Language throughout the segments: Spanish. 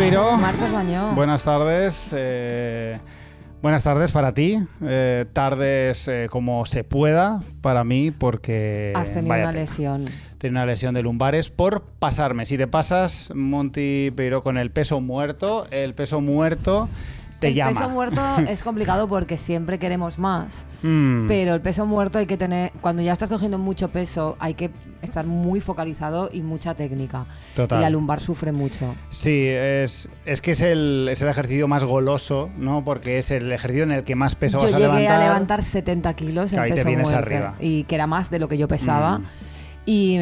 Peiró. Marcos Bañó. Buenas tardes. Buenas tardes para ti. Tardes como se pueda para mí porque... Has tenido una lesión. Tengo una lesión de lumbares por pasarme. Si te pasas, Monty Peiró, con el peso muerto, el peso muerto te llama. El peso muerto es complicado porque siempre queremos más. Pero el peso muerto hay que tener... Cuando ya estás cogiendo mucho peso, hay que estar muy focalizado y mucha técnica. Total. Y la lumbar sufre mucho. Sí, es que es el ejercicio más goloso, ¿no? Porque es el ejercicio en el que más peso vas a levantar. Yo llegué a levantar 70 kilos en ahí peso te vienes muerto. Arriba. Y que era más de lo que yo pesaba. Y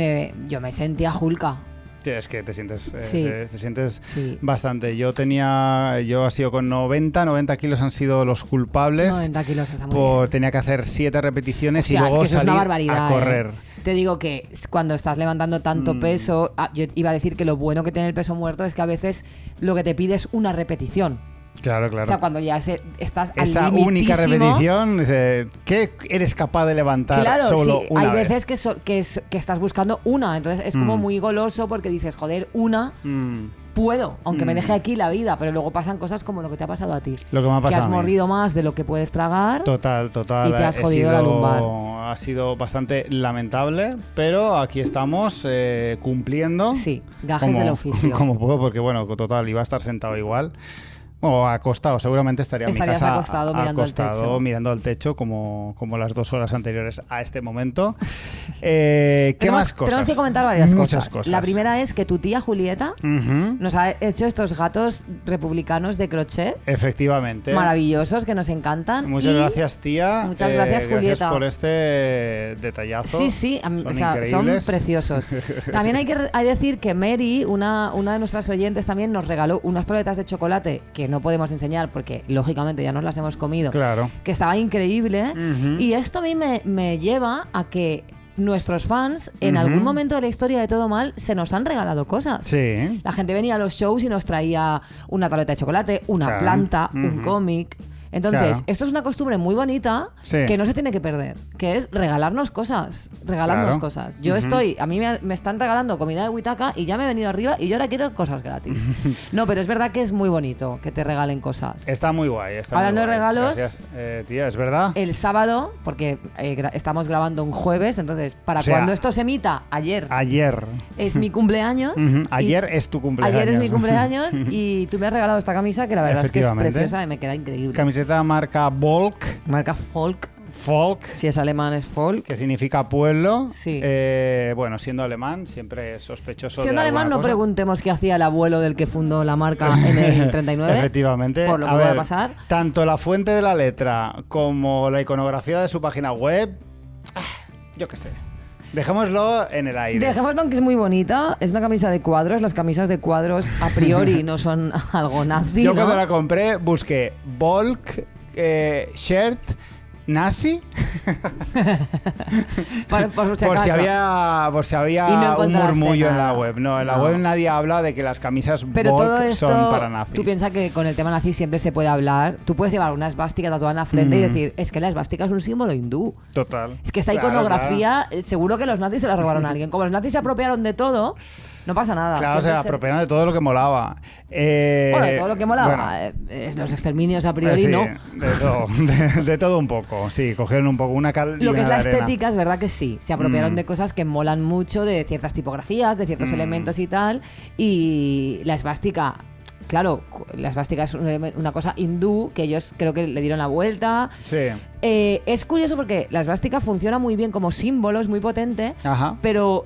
yo me sentía Hulka. Sí, es que te sientes, sí. te sientes sí. bastante. Yo he sido con 90 kilos han sido los culpables. 90 kilos está muy bien. Tenía que hacer 7 repeticiones. Hostia, y luego es que eso salir es una barbaridad, a correr. Te digo que cuando estás levantando tanto peso, yo iba a decir que lo bueno que tiene el peso muerto es que a veces lo que te pide es una repetición. Claro, claro. O sea, cuando ya estás al esa única repetición, dice, ¿qué eres capaz de levantar solo sí, una vez? Hay veces que estás buscando una, entonces es como muy goloso porque dices, joder, una puedo, aunque me deje aquí la vida, pero luego pasan cosas como lo que te ha pasado a ti. Lo que me ha pasado que has a mí. Mordido más de lo que puedes tragar. Total. Y te has jodido la lumbar. Ha sido bastante lamentable, pero aquí estamos cumpliendo. Sí, gajes del oficio. Como puedo, porque bueno, total, iba a estar sentado igual. O acostado, seguramente estaría en mi casa acostado mirando al techo como las 2 horas anteriores a este momento. ¿Qué más cosas? Tenemos que comentar varias Muchas cosas. La primera es que tu tía Julieta nos ha hecho estos gatos republicanos de crochet. Efectivamente. Maravillosos, que nos encantan. Muchas gracias, tía. Muchas gracias, Julieta. Gracias por este detallazo. Sí, son preciosos. También hay que decir que Mary, una de nuestras oyentes, también nos regaló unas tabletas de chocolate que no podemos enseñar porque lógicamente ya nos las hemos comido, claro, que estaba increíble. Y esto a mí me lleva a que nuestros fans en algún momento de la historia de Todo Mal se nos han regalado cosas. Sí. La gente venía a los shows y nos traía una tableta de chocolate, una planta, un cómic. Entonces, esto es una costumbre muy bonita que no se tiene que perder, que es regalarnos cosas. Cosas. Yo a mí me están regalando comida de Huitaca y ya me he venido arriba y yo ahora quiero cosas gratis. No, pero es verdad que es muy bonito que te regalen cosas. Está muy guay. Hablando de regalos, gracias, tía, es verdad. El sábado, porque estamos grabando un jueves, entonces cuando esto se emita, ayer es mi cumpleaños. Ayer es tu cumpleaños. Ayer es mi cumpleaños y tú me has regalado esta camisa que la verdad es que es preciosa y me queda increíble. Camiseta marca Volk. Marca Folk. Si es alemán es Folk. Que significa pueblo. Sí. Bueno, siendo alemán, siempre es sospechoso. Siendo alemán, no preguntemos qué hacía el abuelo del que fundó la marca en el 39. Efectivamente. Por lo que pueda pasar. Tanto la fuente de la letra como la iconografía de su página web, yo qué sé. Dejémoslo en el aire. Dejémoslo, aunque es muy bonita. Es una camisa de cuadros. Las camisas de cuadros a priori no son algo nazi. Yo cuando la compré busqué Volk shirt nazi por si había un murmullo en la web. No, en la web nadie habla de que las camisas Volk son para nazis. Tú piensas que con el tema nazi siempre se puede hablar. Tú puedes llevar una esvástica tatuada en la frente y decir, es que la esvástica es un símbolo hindú. Total. Es que esta iconografía, seguro que los nazis se la robaron a alguien. Como los nazis se apropiaron de todo, no pasa nada. Claro, se apropiaron de todo lo que molaba. Bueno, de todo lo que molaba. Los exterminios a priori, no. De todo un poco. Sí, cogieron un poco una cal y lo que es la arena. estética es verdad que sí. Se apropiaron de cosas que molan mucho, de ciertas tipografías, de ciertos elementos y tal. Y la esvástica... Claro, la esvástica es una cosa hindú que ellos creo que le dieron la vuelta. Sí. Es curioso porque la esvástica funciona muy bien como símbolo, es muy potente, pero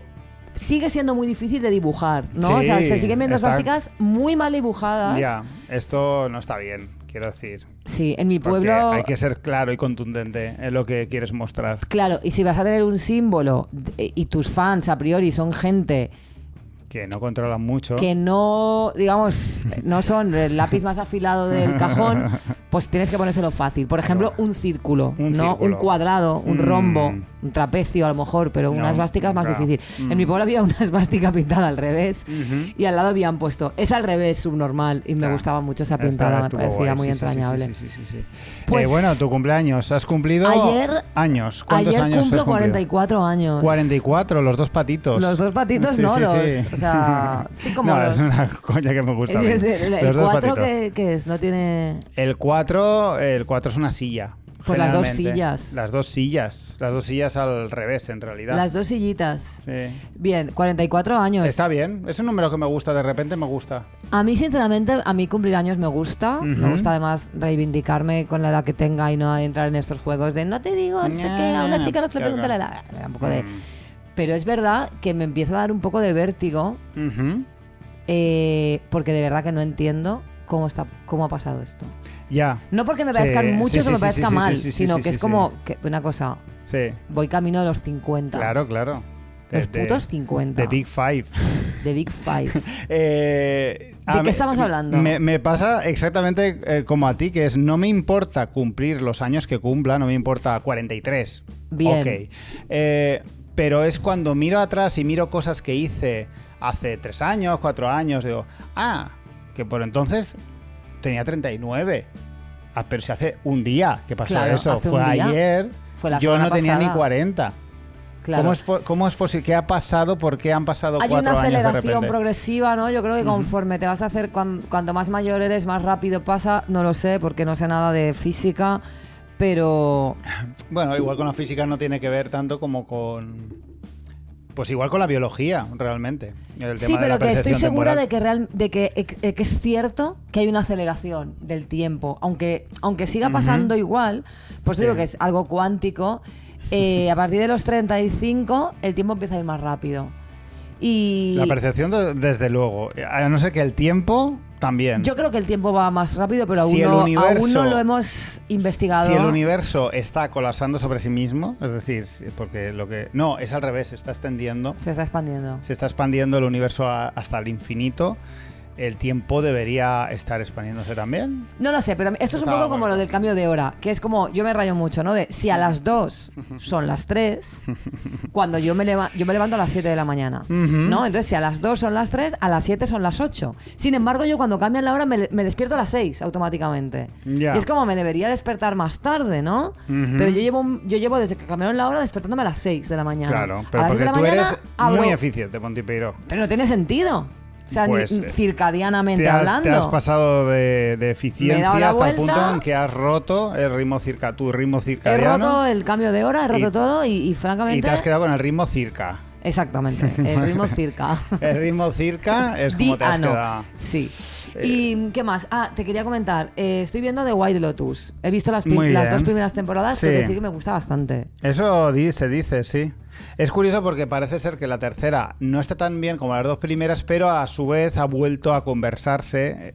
sigue siendo muy difícil de dibujar, ¿no? Sí, o sea, se siguen viendo esvásticas muy mal dibujadas. Ya, esto no está bien, quiero decir. Sí, en mi pueblo... Porque hay que ser claro y contundente en lo que quieres mostrar. Claro, y si vas a tener un símbolo y tus fans a priori son gente... que no controlan mucho. Que no, digamos, no son el lápiz más afilado del cajón, pues tienes que ponérselo fácil. Por ejemplo, un círculo, un cuadrado, un rombo. un trapecio a lo mejor, pero una esvástica es más difícil. En mi pueblo había una esvástica pintada al revés y al lado habían puesto, es al revés, subnormal, y me gustaba mucho esa pintada, me parecía muy entrañable. Sí. Pues, bueno, tu cumpleaños, ¿has cumplido años? ¿Cuántos ayer años cumplo has cumplido? 44 años. 44, los dos patitos. Los dos patitos Sí, no, sí, los... sí. O sea, sí como no, los... es una coña que me gusta a mí. El 4 ¿qué es? No tiene... El 4 es una silla. Pues las dos sillas. Las dos sillas al revés, en realidad. Las dos sillitas. Sí. Bien, 44 años. Está bien, es un número que me gusta, de repente me gusta. A mí, sinceramente, a mí cumplir años me gusta. Me gusta además reivindicarme con la edad que tenga y no entrar en estos juegos de no te digo, no sé qué, a una chica no se le pregunta la edad. Me da un poco de... Pero es verdad que me empieza a dar un poco de vértigo porque de verdad que no entiendo cómo ha pasado esto. Ya. No porque me parezcan muchos o me parezca mal, sino que es como que una cosa. Sí. Voy camino de los 50. Claro. Los putos 50. The Big Five. The Big Five. ¿De qué estamos hablando? Me pasa exactamente como a ti, que es no me importa cumplir los años que cumpla, no me importa 43. Bien. Ok. Pero es cuando miro atrás y miro cosas que hice hace 3 años, 4 años, digo, que por entonces tenía 39. Pero si hace un día que pasó eso, fue ayer, yo no tenía ni 40. Claro. ¿Cómo es posible? ¿Qué ha pasado? ¿Por qué han pasado 4 años de repente? Hay una aceleración progresiva, ¿no? Yo creo que conforme te vas a hacer, cuanto más mayor eres, más rápido pasa. No lo sé, porque no sé nada de física, pero... Bueno, igual con la física no tiene que ver tanto como con... Pues igual con la biología, realmente. El tema pero de que estoy segura temporal. de que es cierto que hay una aceleración del tiempo. Aunque siga pasando igual, pues digo que es algo cuántico. A partir de los 35, el tiempo empieza a ir más rápido. Y la percepción, desde luego. A no ser que el tiempo también. Yo creo que el tiempo va más rápido, pero aún no lo hemos investigado. Si el universo está colapsando sobre sí mismo, es decir, porque no, es al revés, se está extendiendo. Se está expandiendo. Se está expandiendo el universo hasta el infinito. ¿El tiempo debería estar expandiéndose también? No lo sé, pero esto es un poco como lo del cambio de hora, que es como, yo me rayo mucho, ¿no? De si a las 2 son las 3, cuando yo me levanto a las 7 de la mañana, ¿no? Entonces, si a las 2 son las 3, a las 7 son las 8. Sin embargo, yo cuando cambian la hora me despierto a las 6 automáticamente. Yeah. Y es como, me debería despertar más tarde, ¿no? Pero yo llevo desde que cambiaron la hora despertándome a las 6 de la mañana. Claro, pero porque tú eres muy eficiente, Pontipeiro. Pero no tiene sentido. O sea, pues, circadianamente hablando. Te has pasado de eficiencia hasta el punto en que has roto tu ritmo circadiano. He roto el cambio de hora, he roto todo y francamente... Y te has quedado con el ritmo circa. Exactamente, el ritmo circa. El ritmo circa es como te has quedado. Sí. ¿Y qué más? Te quería comentar. Estoy viendo The White Lotus. He visto las 2 primeras temporadas, tengo que decir que me gusta bastante. Eso se dice, sí. Es curioso porque parece ser que la tercera no está tan bien como las 2 primeras, pero a su vez ha vuelto a conversarse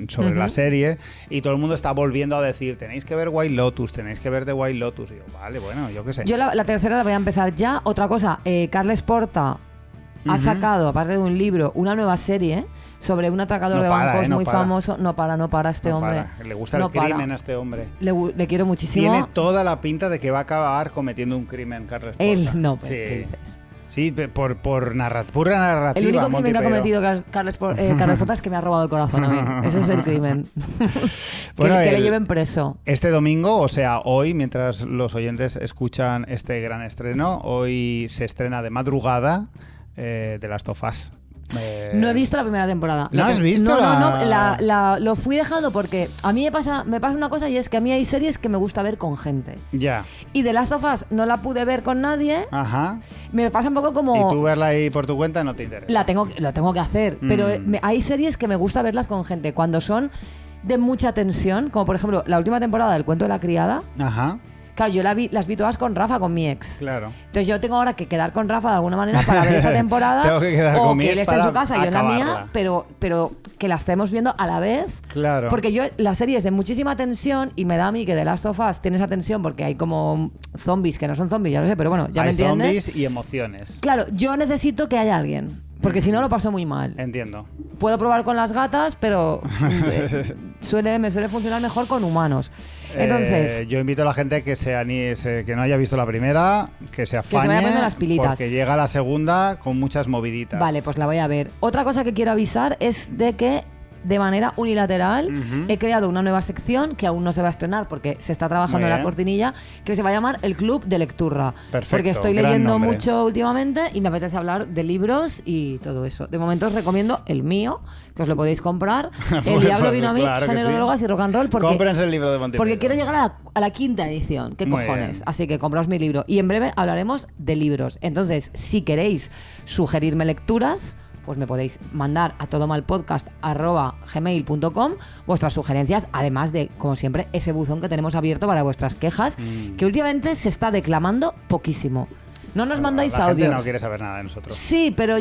sobre la serie y todo el mundo está volviendo a decir, tenéis que ver White Lotus, tenéis que ver The White Lotus. Y yo, vale, bueno, yo qué sé. Yo la tercera la voy a empezar ya. Otra cosa, Carles Porta ha sacado, aparte de un libro, una nueva serie sobre un atracador de bancos muy famoso. No para este hombre. Le gusta el crimen a este hombre. Le quiero muchísimo. Tiene toda la pinta de que va a acabar cometiendo un crimen, Carles Porta. Él no, ¿qué dices? Sí, por pura narrativa. El único crimen que ha cometido Carles Porta es que me ha robado el corazón a mí. Ese es el crimen. Bueno, que le lleven preso. Este domingo, o sea, hoy, mientras los oyentes escuchan este gran estreno, hoy se estrena de madrugada The Last of Us. No he visto la primera temporada. ¿No has visto? No. Lo fui dejando porque a mí me pasa una cosa, y es que a mí hay series que me gusta ver con gente. Ya. Y The Last of Us no la pude ver con nadie. Ajá. Me pasa un poco como... Y tú verla ahí por tu cuenta no te interesa. La tengo que hacer. Pero hay series que me gusta verlas con gente cuando son de mucha tensión, como por ejemplo la última temporada del Cuento de la Criada. Ajá. Claro, yo las vi todas con Rafa, con mi ex. Claro. Entonces yo tengo ahora que quedar con Rafa de alguna manera para ver esa temporada. Tengo que quedar con mi ex que él esté en su casa y yo en la mía, pero que la estemos viendo a la vez. Claro. Porque la serie es de muchísima tensión y me da a mí que The Last of Us tiene esa tensión porque hay como zombies que no son zombies, ya lo sé, pero bueno, ya me entiendes. Hay zombies y emociones. Claro, yo necesito que haya alguien Porque si no lo paso muy mal. Entiendo. Puedo probar con las gatas, pero me suele funcionar mejor con humanos. Entonces, yo invito a la gente que no haya visto la primera, que se afañe, que se vaya poniendo las pilitas. Porque llega la segunda con muchas moviditas. Vale, pues la voy a ver. Otra cosa que quiero avisar es de que de manera unilateral he creado una nueva sección que aún no se va a estrenar porque se está trabajando en la cortinilla, que se va a llamar el Club de Lecturra. Perfecto, porque estoy leyendo mucho últimamente y me apetece hablar de libros y todo eso. De momento os recomiendo el mío, que os lo podéis comprar. El Diablo vino a mí, claro, género de drogas y rock and roll. Cómprense el libro de Monty porque quiero llegar a la quinta edición. ¿Qué Muy cojones? bien. Así que compraos mi libro. Y en breve hablaremos de libros. Entonces, si queréis sugerirme lecturas, pues me podéis mandar a todomalpodcast@gmail.com vuestras sugerencias, además de, como siempre, ese buzón que tenemos abierto para vuestras quejas, que últimamente se está declamando poquísimo. No nos mandáis la audios. Gente no quiere saber nada de nosotros. Sí, pero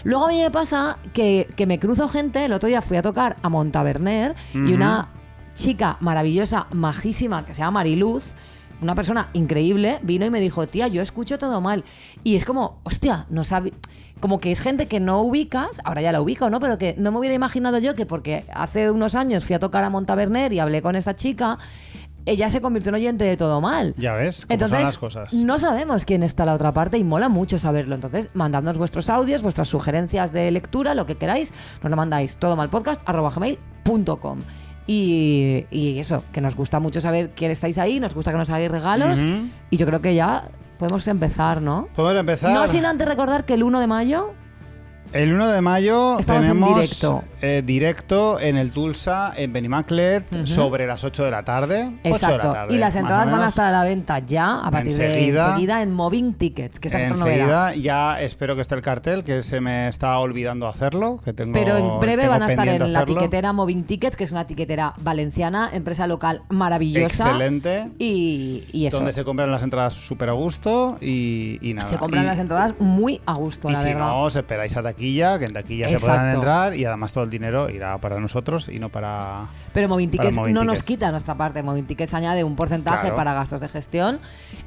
luego a mí me pasa que me cruzo gente. El otro día fui a tocar a Montaverner y una chica maravillosa, majísima, que se llama Mariluz, una persona increíble, vino y me dijo: tía, yo escucho todo mal. Y es como, hostia, no sabe... Como que es gente que no ubicas, ahora ya la ubico, ¿no? Pero que no me hubiera imaginado yo que porque hace unos años fui a tocar a Montaverner y hablé con esta chica, ella se convirtió en oyente de todo mal. Ya ves, cómo entonces, son las cosas. No sabemos quién está a la otra parte y mola mucho saberlo. Entonces, mandadnos vuestros audios, vuestras sugerencias de lectura, lo que queráis, nos lo mandáis todomalpodcast@gmail.com. Y eso, que nos gusta mucho saber quién estáis ahí, nos gusta que nos hagáis regalos y yo creo que ya podemos empezar, ¿no? Podemos empezar. No sin antes recordar que el 1 de mayo... El 1 de mayo estamos tenemos en directo en el Tulsa, en Benimaclet, sobre las 8 de la tarde. Exacto. 8 de la tarde, y las entradas van a estar a la venta ya a partir de enseguida en Moving Tickets, que esta es otra novedad. Ya espero que esté el cartel, que se me está olvidando hacerlo. Pero en breve van a estar en la tiquetera Moving Tickets, que es una tiquetera valenciana, empresa local maravillosa. Excelente. Y eso. Donde se compran las entradas súper a gusto y nada. Se compran las entradas muy a gusto, la verdad. Y si no, os esperáis a taquilla, que en taquilla se podrán entrar y además todo el dinero irá para nosotros y no para... Pero Moving Tickets no nos quita nuestra parte. Moving Tickets añade un porcentaje para gastos de gestión.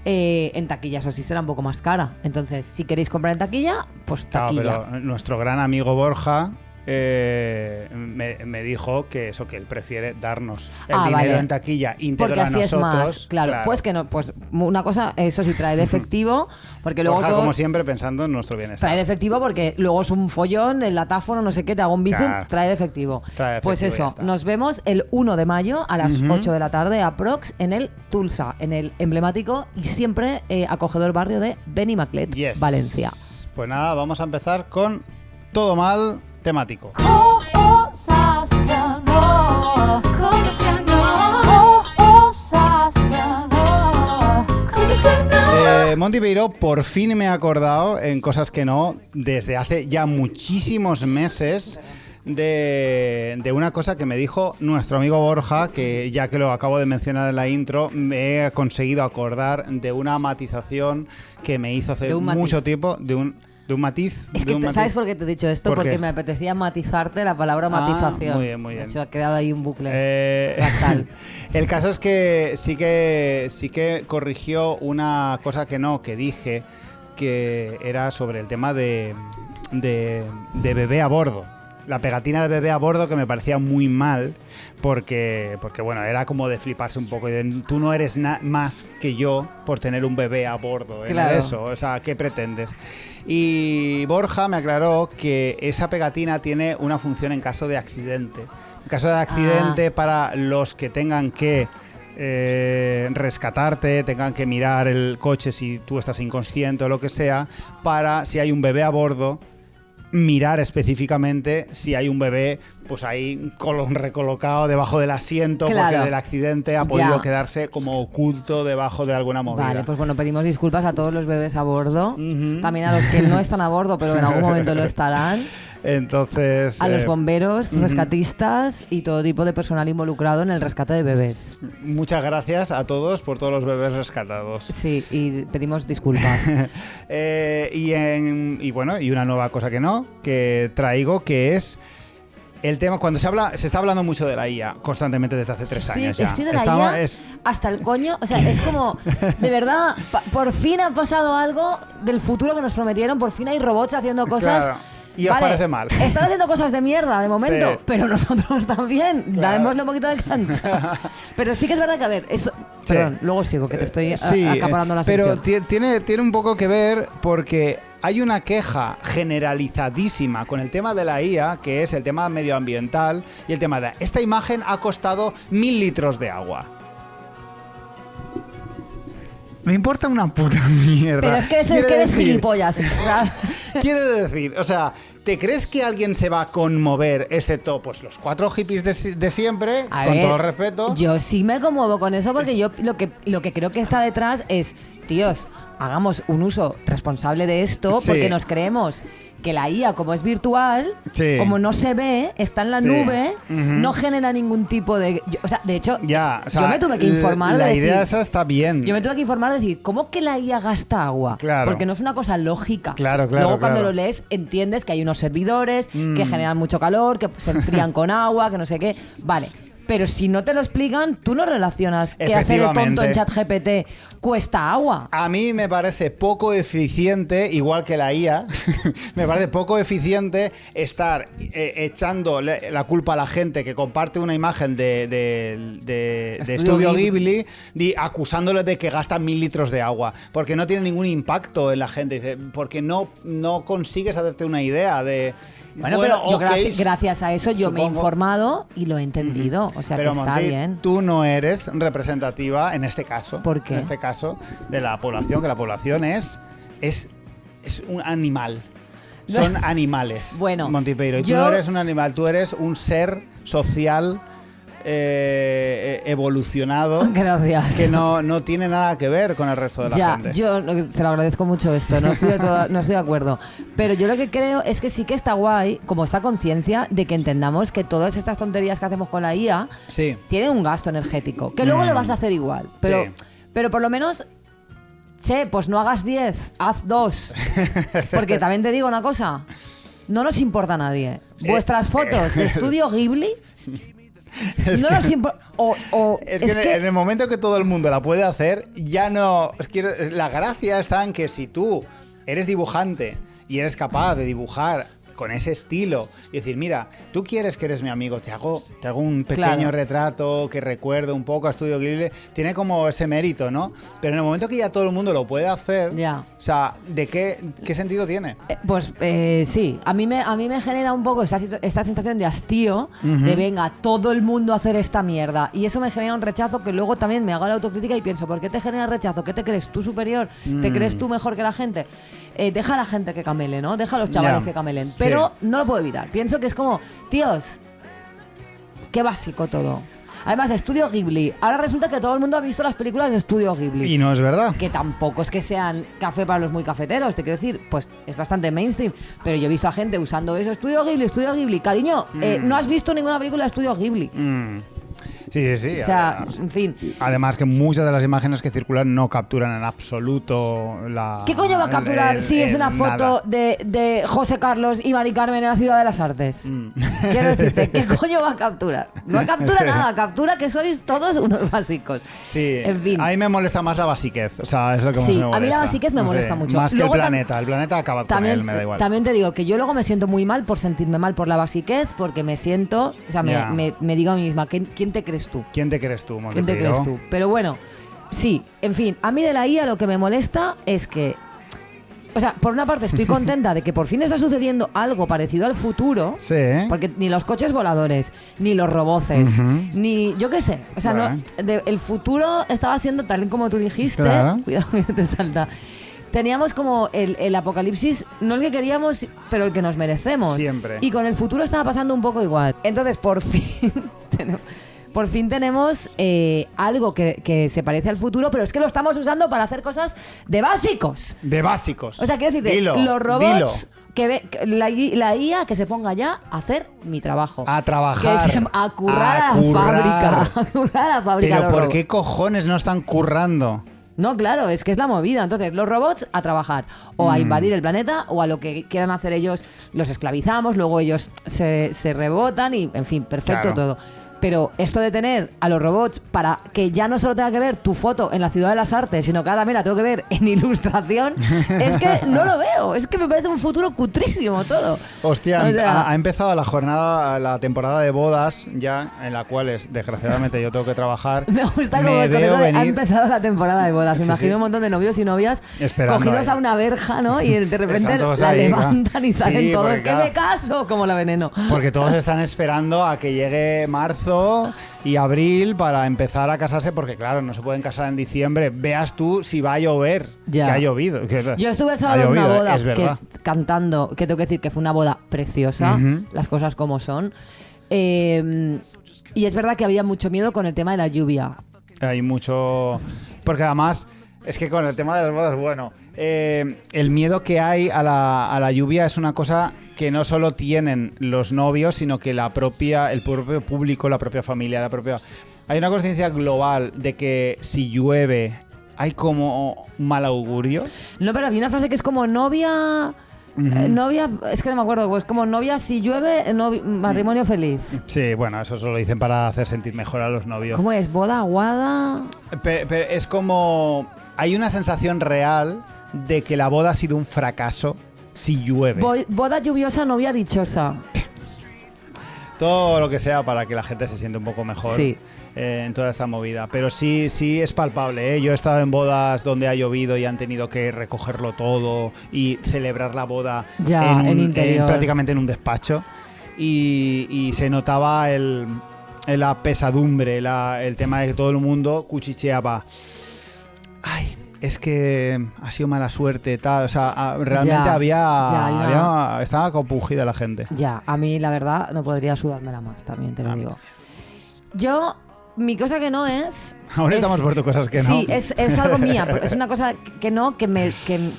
En taquilla eso sí será un poco más cara. Entonces, si queréis comprar en taquilla, pues taquilla. Claro, pero nuestro gran amigo Borja me dijo que eso, que él prefiere darnos el dinero en taquilla íntegro porque así a nosotros. Es más, claro. Pues que no, pues una cosa, eso sí trae de efectivo, porque luego Borja, como siempre, pensando en nuestro bienestar. Trae de efectivo porque luego es un follón, el latáfono, no sé qué, te hago un bizum, trae de efectivo. Pues eso, nos vemos el 1 de mayo a las 8 de la tarde aprox en el Tulsa, en el emblemático y siempre acogedor barrio de Benimaclet, Valencia. Pues nada, vamos a empezar con Todo Mal temático. Cosas que no, cosas que no, cosas que no, cosas que no. Monty Beiró por fin me he acordado en cosas que no desde hace ya muchísimos meses de una cosa que me dijo nuestro amigo Borja, que ya que lo acabo de mencionar en la intro, me he conseguido acordar de una matización que me hizo hace mucho tiempo, de un matiz. Es que ¿sabes por qué te he dicho esto? Porque me apetecía matizarte la palabra matización. Muy bien, muy bien. De hecho, ha quedado ahí un bucle fractal. El caso es que sí que corrigió una cosa que dije, que era sobre el tema de bebé a bordo. La pegatina de bebé a bordo, que me parecía muy mal, porque bueno, era como de fliparse un poco. Tú no eres más que yo por tener un bebé a bordo. Claro. Eso, o sea, ¿qué pretendes? Y Borja me aclaró que esa pegatina tiene una función en caso de accidente. En caso de accidente, para los que tengan que rescatarte, tengan que mirar el coche si tú estás inconsciente o lo que sea, para si hay un bebé a bordo, mirar específicamente si hay un bebé pues ahí recolocado debajo del asiento, porque del accidente ha podido quedarse como oculto debajo de alguna movida. Vale, pues bueno, pedimos disculpas a todos los bebés a bordo, también a los que no están a bordo pero en algún momento lo estarán. Entonces, a los bomberos, rescatistas y todo tipo de personal involucrado en el rescate de bebés. Muchas gracias a todos por todos los bebés rescatados. Sí, y pedimos disculpas. Y bueno, y una nueva cosa que traigo, que es el tema, cuando se está hablando mucho de la IA constantemente desde hace 3 años ya. Sí, estoy de la IA hasta el coño. O sea, es como, de verdad, por fin ha pasado algo del futuro que nos prometieron. Por fin hay robots haciendo cosas y os parece mal. Están haciendo cosas de mierda de momento, Sí. pero nosotros también. Claro. Démosle un poquito de cancha. Pero sí que es verdad que, a ver, esto... Sí. Perdón, luego sigo, que te estoy acaparando la pero sección. tiene un poco que ver porque hay una queja generalizadísima con el tema de la IA, que es el tema medioambiental y el tema de esta imagen ha costado 1000 litros de agua. Me importa una puta mierda. Pero es que eres gilipollas. Quiere decir, o sea, ¿te crees que alguien se va a conmover, excepto pues los 4 hippies de siempre, A con ver, todo el respeto? Yo sí me conmuevo con eso porque yo lo que creo que está detrás es, tíos, hagamos un uso responsable de esto Sí. porque nos creemos que la IA, como es virtual, Sí. como no se ve, está en la Sí. nube, Ujú. no genera ningún tipo de... o sea, de hecho, Ya, o sea, yo me tuve que informar la de idea decir, esa está bien. yo me tuve que informar de decir, ¿cómo que la IA gasta agua? Claro. Porque no es una cosa lógica. Claro, Luego cuando claro. lo lees entiendes que hay unos servidores que generan mucho calor, que se enfrían con agua, que no sé qué. Vale. Pero si no te lo explican, tú no relacionas que hacer el tonto en ChatGPT cuesta agua. A mí me parece poco eficiente, igual que la IA, me parece poco eficiente estar echando la culpa a la gente que comparte una imagen de Estudio Ghibli acusándole de que gastan 1000 litros de agua, porque no tiene ningún impacto en la gente, dice, porque no consigues hacerte una idea de... Bueno, pero yo ok, gracias a eso yo me he supongo. informado y lo he entendido. O sea, Pero que está Monty, bien. tú no eres representativa en este caso. ¿Por qué? En este caso de la población, que la población es un animal. Son animales. Bueno, Montipeiro. Y tú yo- no eres un animal, tú eres un ser social evolucionado Gracias. que no tiene nada que ver con el resto de la Ya, gente. yo se lo agradezco mucho esto, no estoy de acuerdo. Pero yo lo que creo es que sí que está guay, como esta conciencia de que entendamos que todas estas tonterías que hacemos con la IA Sí. tienen un gasto energético, que luego lo vas a hacer igual. Pero, Sí. pero por lo menos, pues no hagas 10, haz 2. Porque también te digo una cosa, no nos importa a nadie. Vuestras fotos de Estudio Ghibli Es no que- nos importa. Es que en el momento que todo el mundo la puede hacer, ya no... Es que la gracia está en que si tú eres dibujante y eres capaz de dibujar con ese estilo y decir, mira, tú quieres que eres mi amigo, te hago un pequeño Claro. retrato que recuerde un poco a Estudio Ghibli, tiene como ese mérito, ¿no? Pero en el momento que ya todo el mundo lo puede hacer, Ya. o sea, ¿de qué sentido tiene? Sí, a mí me genera un poco esta sensación de hastío, de venga, todo el mundo a hacer esta mierda. Y eso me genera un rechazo que luego también me hago la autocrítica y pienso, ¿por qué te genera rechazo? ¿Qué te crees tú superior? ¿Te crees tú mejor que la gente? Deja a la gente que camele, ¿no? Deja a los chavales Ya. que camelen. Sí. Pero no lo puedo evitar. Pienso que es como, tíos, qué básico todo. Además, Estudio Ghibli. Ahora resulta que todo el mundo ha visto las películas de Estudio Ghibli. Y no es verdad. Que tampoco es que sean café para los muy cafeteros, te quiero decir, pues es bastante mainstream, pero yo he visto a gente usando eso, Estudio Ghibli, cariño, no has visto ninguna película de Estudio Ghibli. Sí. O sea, Además, en fin. además que muchas de las imágenes que circulan no capturan en absoluto la... ¿Qué coño va a capturar si es una foto nada. de José Carlos y Mari Carmen en la Ciudad de las Artes? Quiero decirte, ¿qué coño va a capturar? No captura nada, captura que sois todos unos básicos. Sí, En fin. a mí me molesta más la basiquez, o sea, es lo que más Sí, me molesta. a mí la basiquez me No sé, molesta mucho. Más que Luego el planeta acaba con él, me da igual. También te digo que yo luego me siento muy mal por sentirme mal por la basiquez, porque me siento, o sea, Ya. me digo a mí misma, ¿quién te crees tú? ¿Quién te crees tú, ¿Quién te Montepeiro? crees tú? Pero bueno, sí, en fin, a mí de la IA lo que me molesta es que, o sea, por una parte estoy contenta de que por fin está sucediendo algo parecido al futuro, Sí. porque ni los coches voladores, ni los roboces, ni yo qué sé, o sea, Bueno. el futuro estaba siendo tal y como tú dijiste, Claro. cuidado que te salta. Teníamos como el apocalipsis, no el que queríamos, pero el que nos merecemos. Siempre. Y con el futuro estaba pasando un poco igual. Entonces, por fin tenemos algo que se parece al futuro, pero es que lo estamos usando para hacer cosas de básicos. De básicos. O sea, quiero decirte, Dilo, los robots, dilo. que la IA que se ponga ya a hacer mi trabajo. A trabajar. A currar a la currar. fábrica. A currar a la fábrica. Pero los ¿por robots. qué cojones no están currando? No, claro, es que es la movida. Entonces, los robots a trabajar, o a invadir el planeta, o a lo que quieran hacer ellos, los esclavizamos, luego ellos se rebotan y, en fin, perfecto Claro. todo. Pero esto de tener a los robots para que ya no solo tenga que ver tu foto en la Ciudad de las Artes, sino que ahora también la tengo que ver en ilustración, es que no lo veo. Es que me parece un futuro cutrísimo todo. Hostia, o sea, ha empezado la temporada de bodas ya, en la cual desgraciadamente yo tengo que trabajar. Me gusta como el concepto de ha empezado la temporada de bodas. Me imagino un montón de novios y novias esperando cogidos a una verja, ¿no? Y de repente la levantan y salen todos. ¡Que me caso! Como la Veneno. Porque todos están esperando a que llegue marzo y abril para empezar a casarse, porque claro, no se pueden casar en diciembre. Veas tú si va a llover, ya. Que ha llovido. Yo estuve el sábado en una boda cantando, que tengo que decir que fue una boda preciosa, las cosas como son. Y es verdad que había mucho miedo con el tema de la lluvia. Hay mucho... Porque además, es que con el tema de las bodas, bueno, el miedo que hay a la lluvia es una cosa que no solo tienen los novios, sino que el propio público, la propia familia, hay una conciencia global de que si llueve hay como mal augurio. No, pero había una frase que es como novia... novia, es que no me acuerdo, pues como novia si llueve, matrimonio feliz. Sí, bueno, eso lo dicen para hacer sentir mejor a los novios. ¿Cómo es? ¿Boda aguada? Pero es como... Hay una sensación real de que la boda ha sido un fracaso si llueve. Boda lluviosa, novia dichosa. Todo lo que sea para que la gente se siente un poco mejor. Sí. En toda esta movida, pero sí es palpable, ¿eh? Yo he estado en bodas donde ha llovido y han tenido que recogerlo todo y celebrar la boda ya, en interior. Prácticamente en un despacho y se notaba la pesadumbre, el tema de que todo el mundo cuchicheaba. Ay, es que ha sido mala suerte, tal, o sea, realmente estaba compungida la gente. Ya, a mí la verdad no podría sudármela más, también te lo digo. Mi cosa que no es... Ahora estamos por cosas que no. Sí, es algo mía. Es una cosa que no, que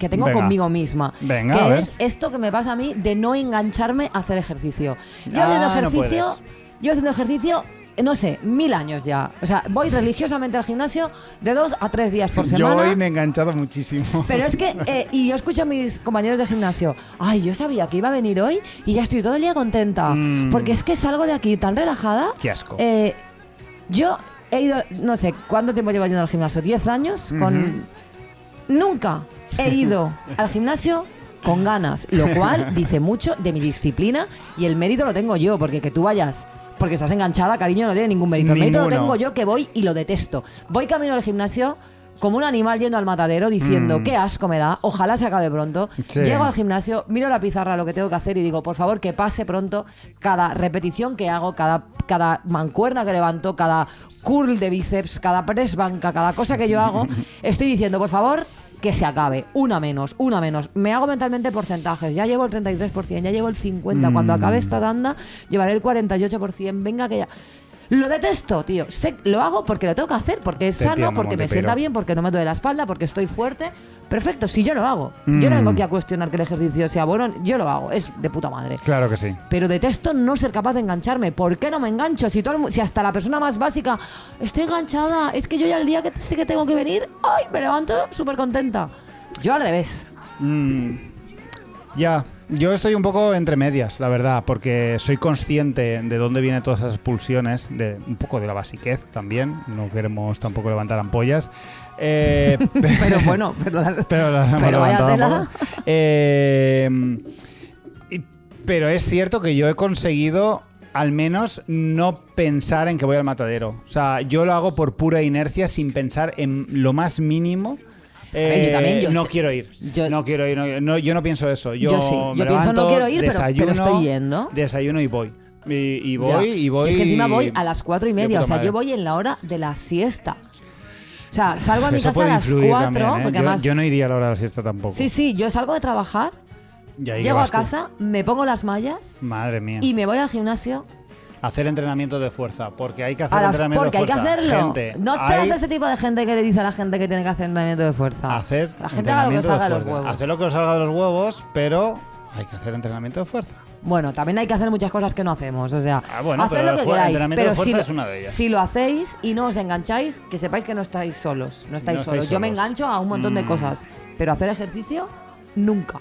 tengo conmigo misma. Venga, que es esto que me pasa a mí de no engancharme a hacer ejercicio. Yo haciendo ejercicio, no sé, 1000 años ya. O sea, voy religiosamente al gimnasio de 2 a 3 días por semana. Yo hoy me he enganchado muchísimo. Pero es que, y yo escucho a mis compañeros de gimnasio, ay, yo sabía que iba a venir hoy y ya estoy todo el día contenta. Porque es que salgo de aquí tan relajada. Qué asco. Yo he ido, no sé, ¿cuánto tiempo llevo yendo al gimnasio? 10 años. Nunca he ido al gimnasio con ganas, lo cual dice mucho de mi disciplina y el mérito lo tengo yo, porque que tú vayas porque estás enganchada, cariño, no tiene ningún mérito. El mérito lo tengo yo, que voy y lo detesto. Voy camino al gimnasio como un animal yendo al matadero diciendo qué asco me da, ojalá se acabe pronto. Sí. Llego al gimnasio, miro la pizarra lo que tengo que hacer y digo, por favor, que pase pronto cada repetición que hago, cada mancuerna que levanto, cada curl de bíceps, cada press banca, cada cosa que yo hago. Estoy diciendo, por favor, que se acabe, una menos. Me hago mentalmente porcentajes, ya llevo el 33%, ya llevo el 50%, cuando acabe esta tanda llevaré el 48%, venga que ya... Lo detesto, tío. Lo hago porque lo tengo que hacer, porque es sano, porque me sienta bien, porque no me duele la espalda, porque estoy fuerte. Perfecto, si yo lo hago. Yo no vengo aquí a cuestionar que el ejercicio sea bueno, yo lo hago, es de puta madre. Claro que sí. Pero detesto no ser capaz de engancharme. ¿Por qué no me engancho? Si hasta la persona más básica, estoy enganchada, es que yo ya el día que sé que tengo que venir, ¡ay! Me levanto súper contenta. Yo al revés. Ya. Yo estoy un poco entre medias, la verdad, porque soy consciente de dónde vienen todas esas pulsiones, un poco de la basiquez también, no queremos tampoco levantar ampollas. Pero bueno, pero las hemos levantado. Pero es cierto que yo he conseguido al menos no pensar en que voy al matadero. O sea, yo lo hago por pura inercia sin pensar en lo más mínimo. No quiero ir. Yo no pienso eso. Yo sí. Yo pienso no quiero ir, pero estoy yendo. Desayuno y voy. Y voy. Y es que encima voy a las 4:30. O sea, yo voy en la hora de la siesta. O sea, salgo a mi casa a las 4. También, ¿eh? Porque además, yo no iría a la hora de la siesta tampoco. Sí, yo salgo de trabajar, llego a casa, me pongo las mallas. Madre mía. Y me voy al gimnasio. Hacer entrenamiento de fuerza, porque hay que hacer entrenamiento de fuerza. Porque hay que hacerlo. No seas ese tipo de gente que le dice a la gente que tiene que hacer entrenamiento de fuerza. La gente haga lo que salga de los huevos. Hacer lo que os salga de los huevos, pero hay que hacer entrenamiento de fuerza. Bueno, también hay que hacer muchas cosas que no hacemos. O sea, hacer lo que queráis. Pero es una de ellas. Si lo hacéis y no os engancháis, que sepáis que no estáis solos. No estáis solos. Yo me engancho a un montón de cosas, pero hacer ejercicio, nunca.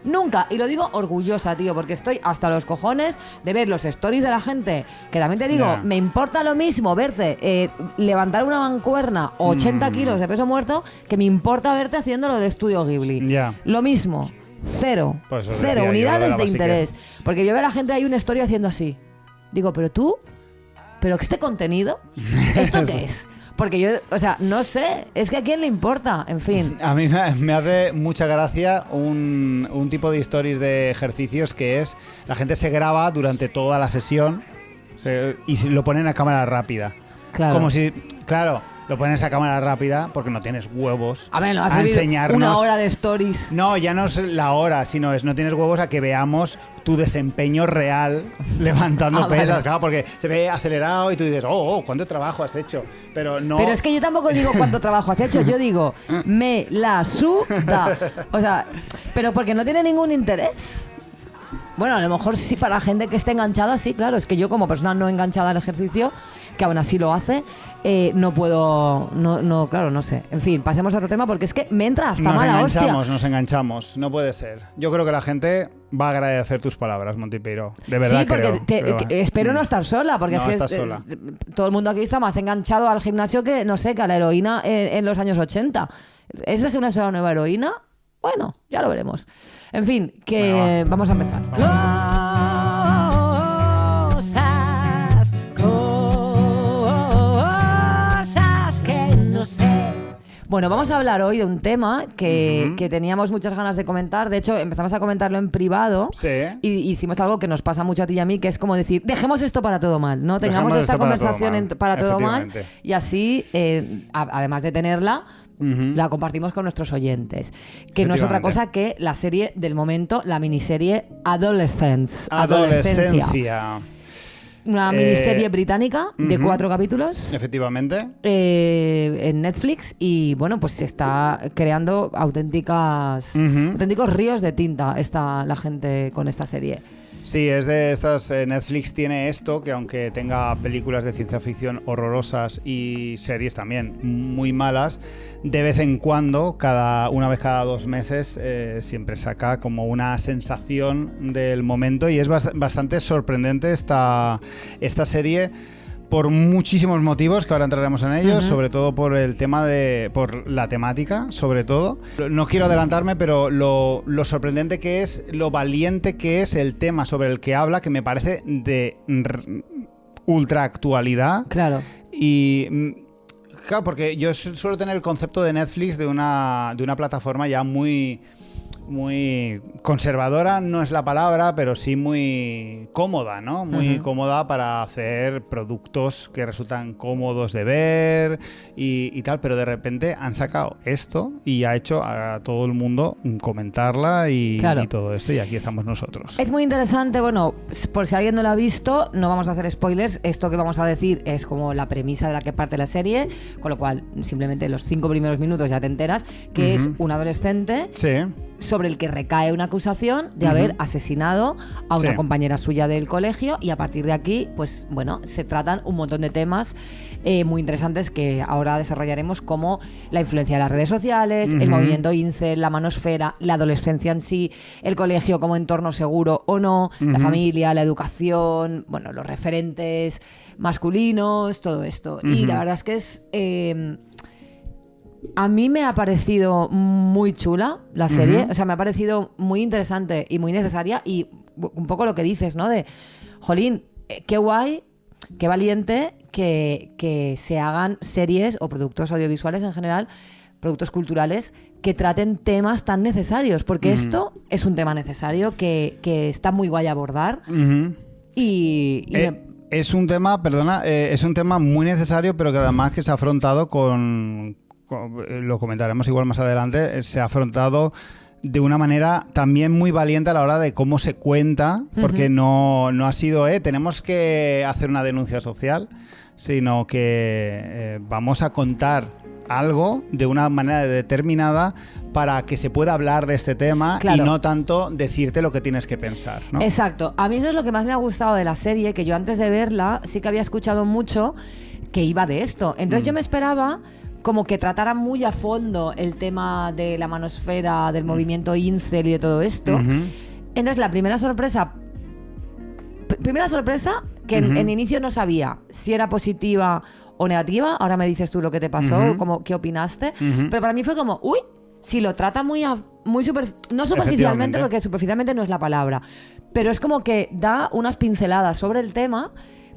Nunca. Y lo digo orgullosa, tío, porque estoy hasta los cojones de ver los stories de la gente, que también te digo, me importa lo mismo verte levantar una mancuerna 80 kilos de peso muerto que me importa verte haciendo lo del estudio Ghibli. Lo mismo. Cero. Pues cero unidades de interés. Porque yo veo a la gente ahí una historia haciendo así. Digo, pero tú, ¿pero este contenido? ¿Esto qué es? Porque yo, o sea, no sé, es que a quién le importa, en fin. A mí me hace mucha gracia un tipo de stories de ejercicios que es, la gente se graba durante toda la sesión y lo ponen a cámara rápida. Claro. Como si, claro, lo pones a cámara rápida porque no tienes huevos a ver, no a enseñarnos. Una hora de stories. No, ya no es la hora, sino no tienes huevos a que veamos tu desempeño real levantando pesas, vale. Claro, porque se ve acelerado y tú dices, ¿cuánto trabajo has hecho? Pero no. Pero es que yo tampoco digo cuánto trabajo has hecho, yo digo, me la suda. O sea, pero porque no tiene ningún interés. Bueno, a lo mejor sí para la gente que esté enganchada, sí, claro. Es que yo como persona no enganchada al ejercicio, que aún así lo hace, no puedo, claro, no sé. En fin, pasemos a otro tema porque es que me entra hasta mala hostia. Nos enganchamos, no puede ser. Yo creo que la gente va a agradecer tus palabras, Monty Peiro. De verdad, sí, porque espero no estar sola, porque no estás sola. Todo el mundo aquí está más enganchado al gimnasio que, no sé, que a la heroína en los años 80. ¿Es el gimnasio la nueva heroína? Bueno, ya lo veremos. En fin, que vamos a empezar. Cosas que no sé. Bueno, vamos a hablar hoy de un tema que teníamos muchas ganas de comentar. De hecho, empezamos a comentarlo en privado. Sí. Y hicimos algo que nos pasa mucho a ti y a mí, que es como decir, dejemos esto para todo mal, ¿no? Tengamos esta conversación para todo mal. Y así, además de tenerla, la compartimos con nuestros oyentes. Que no es otra cosa que la serie del momento, la miniserie Adolescencia. Una miniserie británica de 4 capítulos. Efectivamente. En Netflix. Y bueno, pues se está creando auténticos ríos de tinta la gente con esta serie. Sí, es de estas. Netflix tiene esto, que aunque tenga películas de ciencia ficción horrorosas y series también muy malas, de vez en cuando, una vez cada 2 meses, siempre saca como una sensación del momento, y es bastante sorprendente esta serie. Por muchísimos motivos, que ahora entraremos en ellos, sobre todo por el tema por la temática, sobre todo. No quiero adelantarme, pero lo sorprendente que es, lo valiente que es el tema sobre el que habla, que me parece de ultra actualidad. Claro. Y claro, porque yo suelo tener el concepto de Netflix de una plataforma ya muy conservadora, no es la palabra, pero sí muy cómoda, ¿no? Muy cómoda para hacer productos que resultan cómodos de ver y tal, pero de repente han sacado esto y ha hecho a todo el mundo comentarla y todo esto, y aquí estamos nosotros. Es muy interesante, bueno, por si alguien no lo ha visto, no vamos a hacer spoilers, esto que vamos a decir es como la premisa de la que parte la serie, con lo cual simplemente los 5 primeros minutos ya te enteras que es un adolescente sobre el que recae una acusación de haber asesinado a una compañera suya del colegio, y a partir de aquí, pues bueno, se tratan un montón de temas muy interesantes que ahora desarrollaremos, como la influencia de las redes sociales, el movimiento incel, la manosfera, la adolescencia en sí, el colegio como entorno seguro o no, la familia, la educación, bueno, los referentes masculinos, todo esto. Y la verdad es que es... a mí me ha parecido muy chula la serie, o sea, me ha parecido muy interesante y muy necesaria, y un poco lo que dices, ¿no? De, jolín, qué guay, qué valiente que se hagan series o productos audiovisuales en general, productos culturales, que traten temas tan necesarios, porque esto es un tema necesario que está muy guay abordar. Es un tema, es un tema muy necesario, pero que además que se ha afrontado lo comentaremos igual más adelante, se ha afrontado de una manera también muy valiente a la hora de cómo se cuenta, porque no ha sido tenemos que hacer una denuncia social, sino que vamos a contar algo de una manera determinada para que se pueda hablar de este tema, y no tanto decirte lo que tienes que pensar, ¿no? Exacto. A mí eso es lo que más me ha gustado de la serie, que yo antes de verla sí que había escuchado mucho que iba de esto. Entonces yo me esperaba como que tratara muy a fondo el tema de la manosfera, del movimiento incel y de todo esto. Entonces la primera sorpresa que en inicio no sabía si era positiva o negativa. Ahora me dices tú lo que te pasó, qué opinaste. Pero para mí fue como, uy, si lo trata no superficialmente, porque superficialmente no es la palabra, pero es como que da unas pinceladas sobre el tema,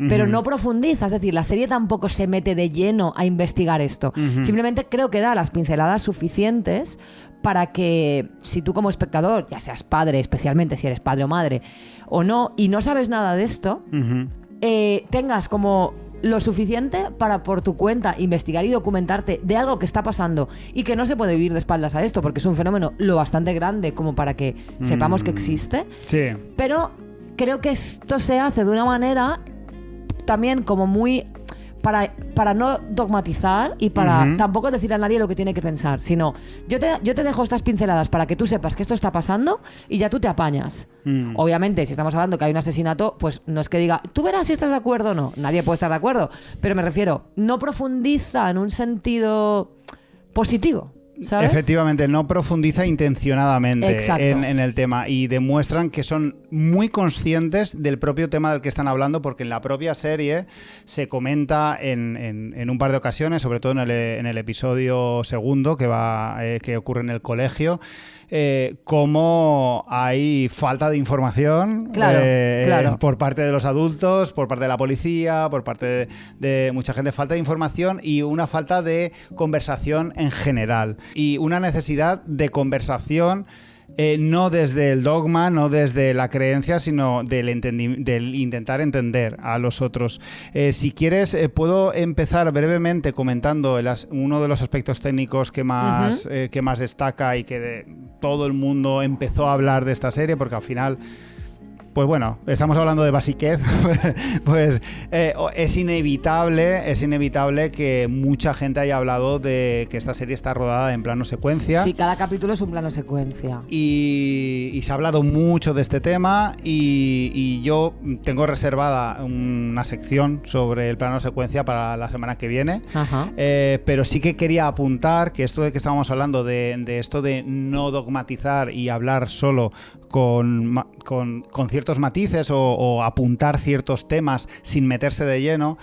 pero no profundiza. Es decir, la serie tampoco se mete de lleno a investigar esto. Simplemente creo que da las pinceladas suficientes para que, si tú como espectador, ya seas padre, especialmente si eres padre o madre, o no, y no sabes nada de esto, tengas como lo suficiente para por tu cuenta investigar y documentarte de algo que está pasando y que no se puede vivir de espaldas a esto, porque es un fenómeno lo bastante grande como para que sepamos que existe. Sí. Pero creo que esto se hace de una manera también como muy para no dogmatizar y para tampoco decirle a nadie lo que tiene que pensar, sino yo te dejo estas pinceladas para que tú sepas que esto está pasando y ya tú te apañas. Obviamente, si estamos hablando que hay un asesinato, pues no es que diga, tú verás si estás de acuerdo o no. Nadie puede estar de acuerdo, pero me refiero, no profundiza en un sentido positivo, ¿sabes? Efectivamente, no profundiza intencionadamente en el tema y demuestran que son muy conscientes del propio tema del que están hablando, porque en la propia serie se comenta en un par de ocasiones, sobre todo en el episodio segundo que ocurre en el colegio, cómo hay falta de información por parte de los adultos, por parte de la policía, por parte de mucha gente, falta de información y una falta de conversación en general y una necesidad de conversación no desde el dogma, no desde la creencia, sino del intentar entender a los otros. Si quieres, puedo empezar brevemente comentando uno de los aspectos técnicos que más destaca y que todo el mundo empezó a hablar de esta serie, porque al final, pues bueno, estamos hablando de basiquez, pues es inevitable que mucha gente haya hablado de que esta serie está rodada en plano secuencia. Sí, cada capítulo es un plano secuencia. Y se ha hablado mucho de este tema y yo tengo reservada una sección sobre el plano secuencia para la semana que viene. Pero sí que quería apuntar que esto de que estábamos hablando de esto de no dogmatizar y hablar solo con ciertos matices o apuntar ciertos temas sin meterse de lleno,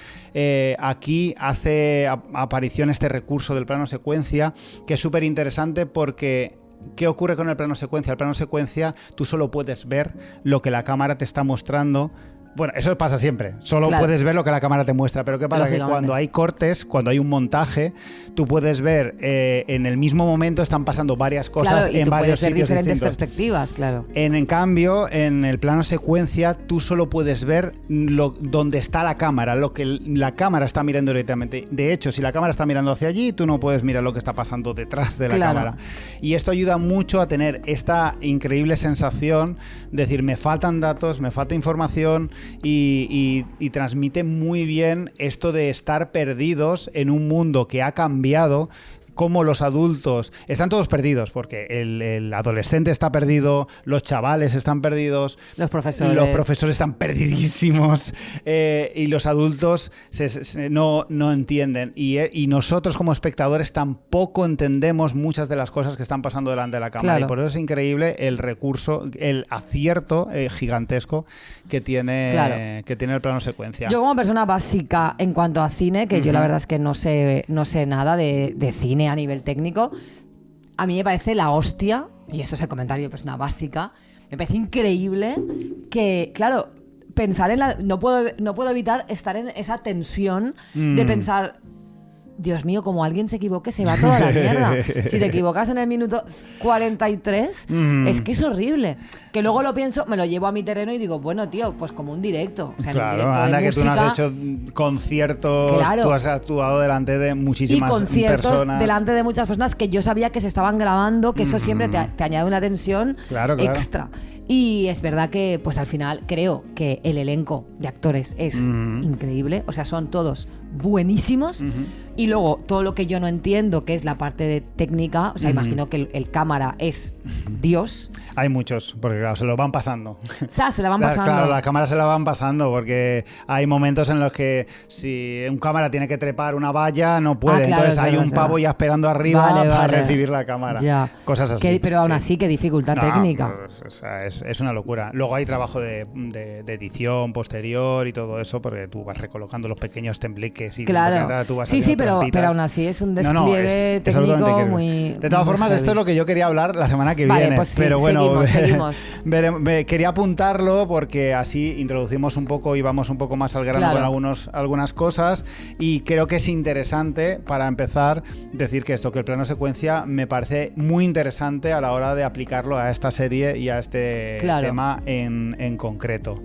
aquí hace aparición este recurso del plano secuencia, que es súper interesante porque ¿qué ocurre con el plano secuencia? El plano secuencia tú solo puedes ver lo que la cámara te está mostrando. Bueno, eso pasa siempre. Solo puedes ver lo que la cámara te muestra. Pero ¿qué pasa? Que cuando hay cortes, cuando hay un montaje, tú puedes ver en el mismo momento están pasando varias cosas en varios sitios diferentes distintos. Perspectivas, claro. En cambio, en el plano secuencia, tú solo puedes ver donde está la cámara, lo que la cámara está mirando directamente. De hecho, si la cámara está mirando hacia allí, tú no puedes mirar lo que está pasando detrás de la cámara. Y esto ayuda mucho a tener esta increíble sensación de decir, me faltan datos, me falta información. Y transmite muy bien esto de estar perdidos en un mundo que ha cambiado, como los adultos están todos perdidos, porque el adolescente está perdido, los chavales están perdidos, los profesores están perdidísimos, y los adultos no entienden, y nosotros como espectadores tampoco entendemos muchas de las cosas que están pasando delante de la cámara, y por eso es increíble el recurso, el acierto gigantesco que tiene el plano secuencia. Yo como persona básica en cuanto a cine, que yo la verdad es que no sé nada de cine a nivel técnico, a mí me parece la hostia, y esto es el comentario de persona básica, me parece increíble que, claro, pensar en no puedo evitar estar en esa tensión de pensar, Dios mío, como alguien se equivoque se va toda la mierda. Si te equivocas en el minuto 43, es que es horrible. Que luego lo pienso, me lo llevo a mi terreno y digo, bueno, tío, pues como un directo. O sea, claro, en un directo anda de que música, tú no has hecho conciertos, tú has actuado delante de muchísimas personas. Y conciertos delante de muchas personas que yo sabía que se estaban grabando, que eso siempre te añade una tensión extra. Y es verdad que, pues al final, creo que el elenco de actores es increíble. O sea, son todos buenísimos. Y luego todo lo que yo no entiendo, que es la parte de técnica, o sea, imagino que el cámara es Dios. Hay muchos, porque claro, se lo van pasando. O sea, se la van pasando. Claro, las cámaras se la van pasando, porque hay momentos en los que si un cámara tiene que trepar una valla, no puede. Claro, entonces hay un pavo ya esperando arriba para recibir la cámara. Ya. Cosas así. Pero aún así, qué dificultad técnica. Pues, o sea, es una locura. Luego hay trabajo de edición posterior y todo eso, porque tú vas recolocando los pequeños templates y claro. tú vas Sí, pero aún así es un despliegue técnico muy... De todas formas, esto es lo que yo quería hablar la semana que viene. Pues sí, pero bueno, seguimos. Quería apuntarlo porque así introducimos un poco y vamos un poco más al grano con algunas cosas, y creo que es interesante para empezar decir que el plano secuencia me parece muy interesante a la hora de aplicarlo a esta serie y a este tema en concreto.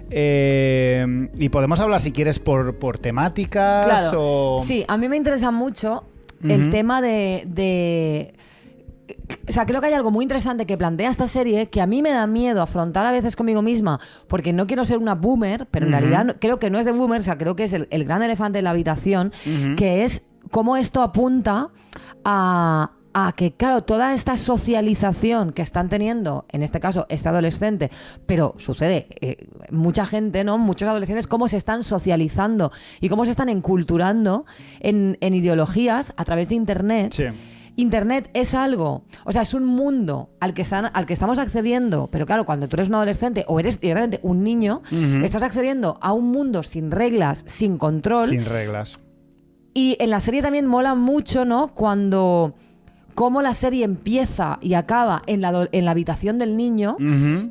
Y podemos hablar, si quieres, por temáticas o... Sí, a mí me interesa mucho el tema de... O sea, creo que hay algo muy interesante que plantea esta serie que a mí me da miedo afrontar a veces conmigo misma, porque no quiero ser una boomer, pero en realidad creo que no es de boomer, o sea, creo que es el gran elefante en la habitación, que es cómo esto apunta a que, claro, toda esta socialización que están teniendo, en este caso, este adolescente, pero sucede, mucha gente, ¿no? Muchos adolescentes, cómo se están socializando y cómo se están enculturando en ideologías a través de Internet. Sí. Internet es algo, o sea, es un mundo al que estamos accediendo, pero claro, cuando tú eres un adolescente o eres directamente un niño, estás accediendo a un mundo sin reglas, sin control. Sin reglas. Y en la serie también mola mucho, ¿no? Cómo la serie empieza y acaba en la habitación del niño,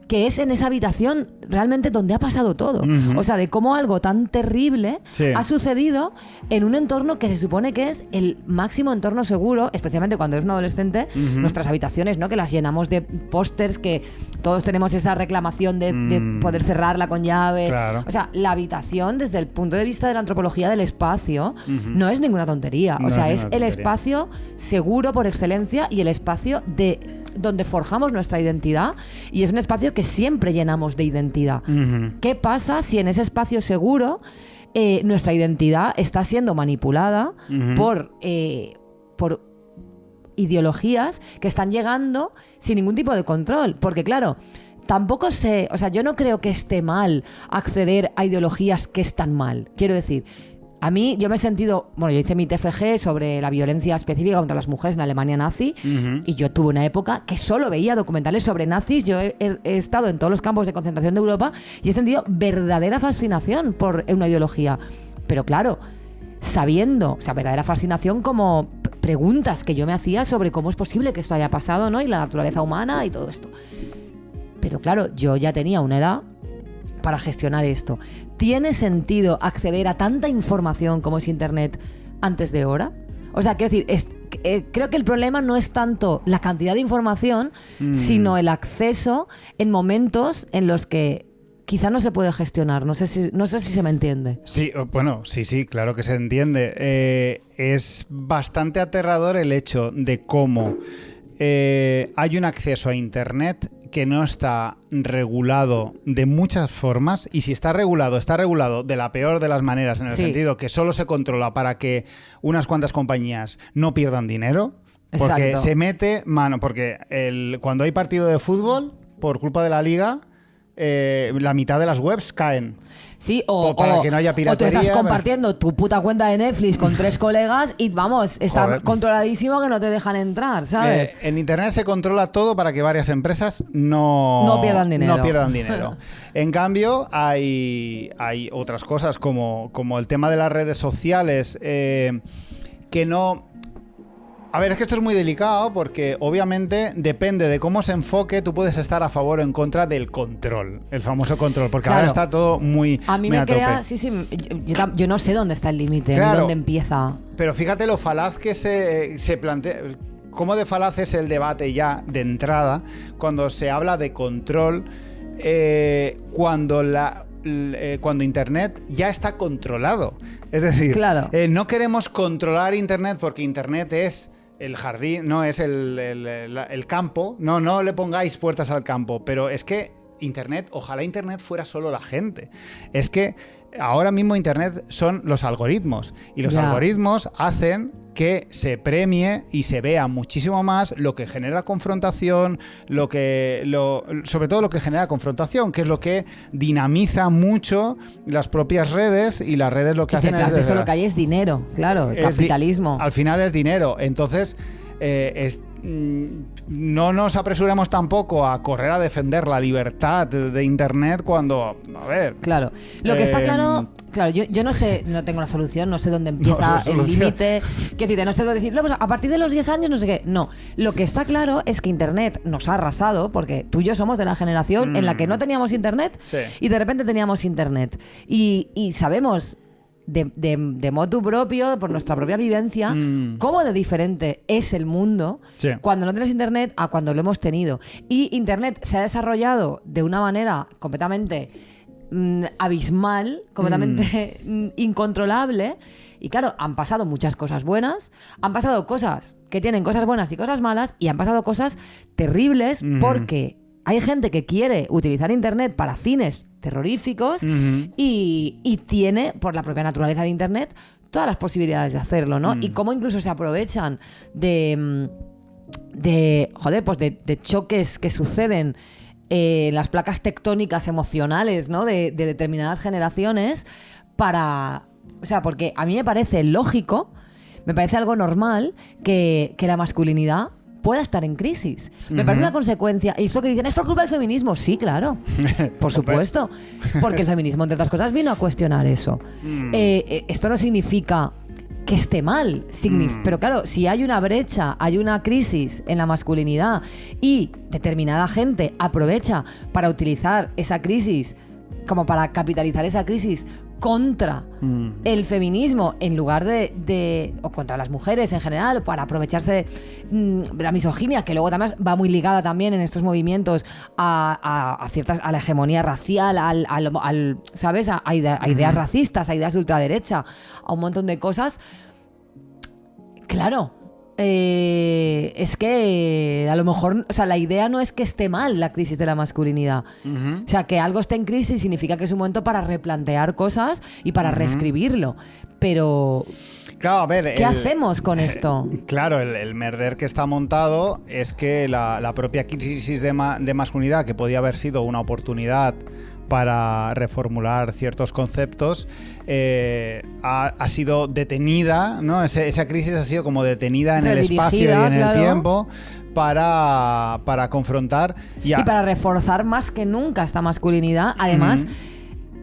que es en esa habitación realmente donde ha pasado todo. O sea, de cómo algo tan terrible ha sucedido en un entorno que se supone que es el máximo entorno seguro, especialmente cuando eres un adolescente, nuestras habitaciones, ¿no? Que las llenamos de pósters, que todos tenemos esa reclamación de poder cerrarla con llave. Claro. O sea, la habitación, desde el punto de vista de la antropología del espacio, no es ninguna tontería. O sea, es el espacio seguro por excelencia y el espacio donde forjamos nuestra identidad, y es un espacio que siempre llenamos de identidad. ¿Qué pasa si en ese espacio seguro nuestra identidad está siendo manipulada por ideologías que están llegando sin ningún tipo de control? Porque claro, tampoco sé, o sea, yo no creo que esté mal acceder a ideologías que están mal. Quiero decir, a mí, yo me he sentido... Bueno, yo hice mi TFG sobre la violencia específica contra las mujeres en Alemania nazi, y yo tuve una época que solo veía documentales sobre nazis. Yo he estado en todos los campos de concentración de Europa y he sentido verdadera fascinación por una ideología. Pero claro, sabiendo, o sea, verdadera fascinación como preguntas que yo me hacía sobre cómo es posible que esto haya pasado, ¿no? Y la naturaleza humana y todo esto. Pero claro, yo ya tenía una edad para gestionar esto. ¿Tiene sentido acceder a tanta información como es Internet antes de hora? O sea, quiero decir, creo que el problema no es tanto la cantidad de información, sino el acceso en momentos en los que quizá no se puede gestionar. No sé si se me entiende. Sí, bueno, sí, claro que se entiende. Es bastante aterrador el hecho de cómo hay un acceso a Internet que no está regulado de muchas formas, y si está regulado de la peor de las maneras, en el sentido que solo se controla para que unas cuantas compañías no pierdan dinero, porque Exacto. se mete mano, porque cuando hay partido de fútbol, por culpa de la liga, la mitad de las webs caen. Sí, para que no haya piratería. O tú estás compartiendo tu puta cuenta de Netflix con 3 colegas y vamos, está controladísimo que no te dejan entrar, ¿sabes? En Internet se controla todo para que varias empresas no pierdan dinero. En cambio, hay otras cosas como el tema de las redes sociales, que no... A ver, es que esto es muy delicado porque obviamente depende de cómo se enfoque, tú puedes estar a favor o en contra del control, el famoso control, porque ahora está todo muy... A mí me crea... Sí, yo no sé dónde está el límite, ni dónde empieza. Pero fíjate lo falaz que se plantea... Cómo de falaz es el debate ya de entrada cuando se habla de control, cuando Internet ya está controlado. Es decir, no queremos controlar Internet porque Internet es el jardín, no es el campo. No le pongáis puertas al campo. Pero es que Internet, ojalá Internet fuera solo la gente. Es que ahora mismo Internet son los algoritmos. Y los algoritmos hacen que se premie y se vea muchísimo más lo que genera confrontación, sobre todo lo que genera confrontación, que es lo que dinamiza mucho las propias redes, y las redes lo que hacen es... de eso lo que hay es dinero, claro, capitalismo. Al final es dinero. Entonces, no nos apresuremos tampoco a correr a defender la libertad de Internet cuando, a ver... Claro, lo que está claro... Claro, yo no sé, no tengo la solución, no sé dónde empieza el límite. Quiero decir, no sé dónde decir, no, pues a partir de los 10 años no sé qué. No, lo que está claro es que Internet nos ha arrasado, porque tú y yo somos de la generación en la que no teníamos Internet y de repente teníamos Internet. Y sabemos de motu propio, por nuestra propia vivencia, cómo de diferente es el mundo cuando no tienes Internet a cuando lo hemos tenido. Y Internet se ha desarrollado de una manera completamente... abismal, completamente incontrolable, y claro, han pasado muchas cosas buenas, han pasado cosas que tienen cosas buenas y cosas malas, y han pasado cosas terribles porque hay gente que quiere utilizar Internet para fines terroríficos y tiene, por la propia naturaleza de Internet, todas las posibilidades de hacerlo, ¿no? Y cómo incluso se aprovechan de choques que suceden las placas tectónicas emocionales, ¿no? de determinadas generaciones porque a mí me parece lógico, me parece algo normal que la masculinidad pueda estar en crisis. Me parece una consecuencia. Y eso que dicen, ¿es por culpa del feminismo? Sí, claro, por supuesto, porque el feminismo, entre otras cosas, vino a cuestionar eso. Esto no significa que esté mal, pero claro, si hay una brecha, hay una crisis en la masculinidad y determinada gente aprovecha para utilizar esa crisis como para capitalizar esa crisis contra el feminismo en lugar o contra las mujeres en general, para aprovecharse de la misoginia, que luego también va muy ligada también en estos movimientos a la hegemonía racial, ¿sabes? A ideas racistas, a ideas de ultraderecha, a un montón de cosas. Claro. Es que a lo mejor, o sea, la idea no es que esté mal la crisis de la masculinidad. O sea, que algo esté en crisis significa que es un momento para replantear cosas y para reescribirlo. Pero claro, a ver, ¿qué hacemos con esto? Claro, el merder que está montado es que la propia crisis de masculinidad, que podía haber sido una oportunidad para reformular ciertos conceptos, ha sido detenida, ¿no? Esa crisis ha sido como detenida en el espacio y en el tiempo para confrontar y para reforzar más que nunca esta masculinidad, además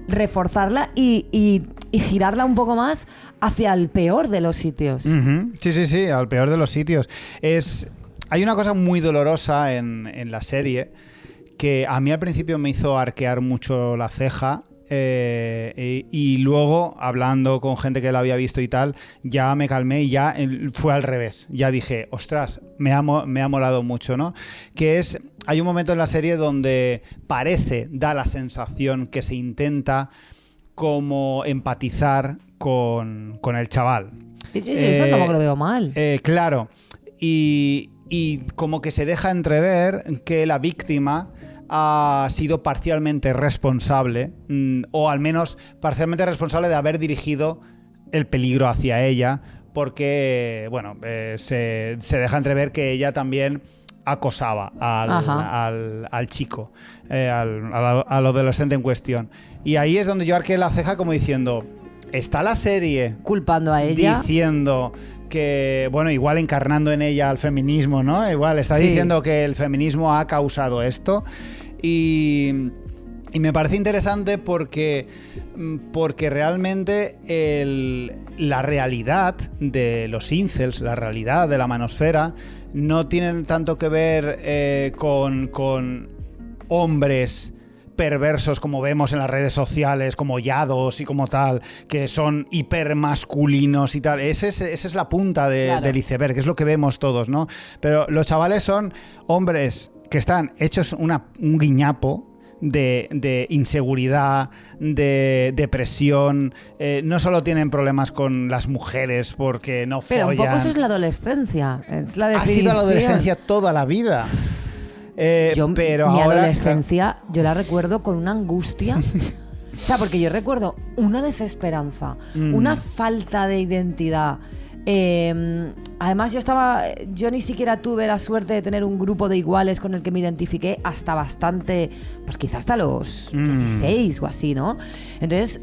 reforzarla y girarla un poco más hacia el peor de los sitios. Sí, al peor de los sitios. Hay una cosa muy dolorosa en la serie que a mí al principio me hizo arquear mucho la ceja, y luego, hablando con gente que la había visto y tal, ya me calmé y ya fue al revés. Ya dije, ostras, me ha molado mucho, ¿no? Hay un momento en la serie donde da la sensación que se intenta como empatizar con el chaval. Sí, eso tampoco lo veo mal. Claro. Y como que se deja entrever que la víctima ha sido parcialmente responsable, o al menos parcialmente responsable de haber dirigido el peligro hacia ella, porque, bueno, se deja entrever que ella también acosaba al chico, al adolescente en cuestión. Y ahí es donde yo arqué la ceja como diciendo, ¿está la serie culpando a ella? Diciendo que, bueno, igual encarnando en ella al feminismo, ¿no? Igual está diciendo que el feminismo ha causado esto. Y me parece interesante porque realmente la realidad de los incels, la realidad de la manosfera, no tienen tanto que ver con hombres perversos como vemos en las redes sociales, como Yados y como tal, que son hipermasculinos y tal. Esa es la punta del iceberg, es lo que vemos todos, ¿no? Pero los chavales son hombres que están hechos un guiñapo de inseguridad, de depresión. No solo tienen problemas con las mujeres porque no follan. Pero un poco eso es la adolescencia, es la definición. Ha sido la adolescencia toda la vida. Mi adolescencia, yo la recuerdo con una angustia. O sea, porque yo recuerdo una desesperanza, una falta de identidad. Además yo ni siquiera tuve la suerte de tener un grupo de iguales con el que me identifiqué hasta bastante, pues quizás hasta los 16 o así, ¿no? Entonces,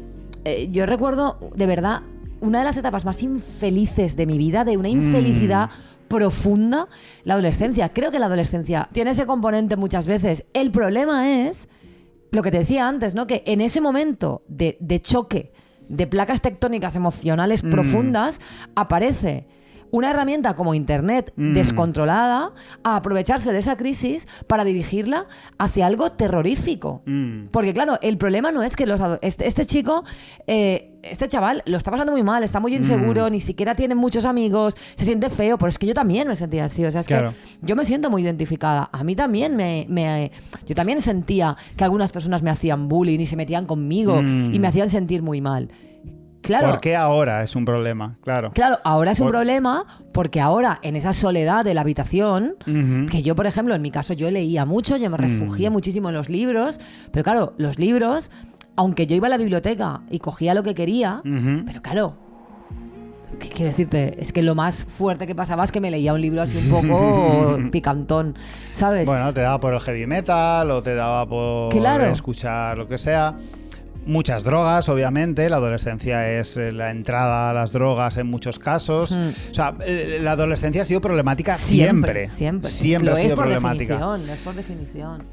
yo recuerdo de verdad una de las etapas más infelices de mi vida, de una infelicidad profunda, la adolescencia. Creo que la adolescencia tiene ese componente muchas veces. El problema es lo que te decía antes, ¿no? Que en ese momento de choque, de placas tectónicas emocionales profundas, aparece una herramienta como Internet descontrolada a aprovecharse de esa crisis para dirigirla hacia algo terrorífico. Porque claro, el problema no es que este chico, este chaval lo está pasando muy mal, está muy inseguro, ni siquiera tiene muchos amigos, se siente feo, pero es que yo también me sentía así. O sea, es que yo me siento muy identificada. A mí también yo también sentía que algunas personas me hacían bullying y se metían conmigo y me hacían sentir muy mal. Claro. ¿Por qué ahora es un problema? Claro, ahora es un problema porque ahora en esa soledad de la habitación, que yo, por ejemplo, en mi caso yo leía mucho, yo me refugié muchísimo en los libros, pero claro, los libros, aunque yo iba a la biblioteca y cogía lo que quería, pero claro, ¿qué quiero decirte? Es que lo más fuerte que pasaba es que me leía un libro así un poco picantón, ¿sabes? Bueno, te daba por el heavy metal o te daba por escuchar lo que sea. Muchas drogas, obviamente. La adolescencia es la entrada a las drogas en muchos casos. O sea, la adolescencia ha sido problemática siempre. Siempre ha sido problemática. Es por definición.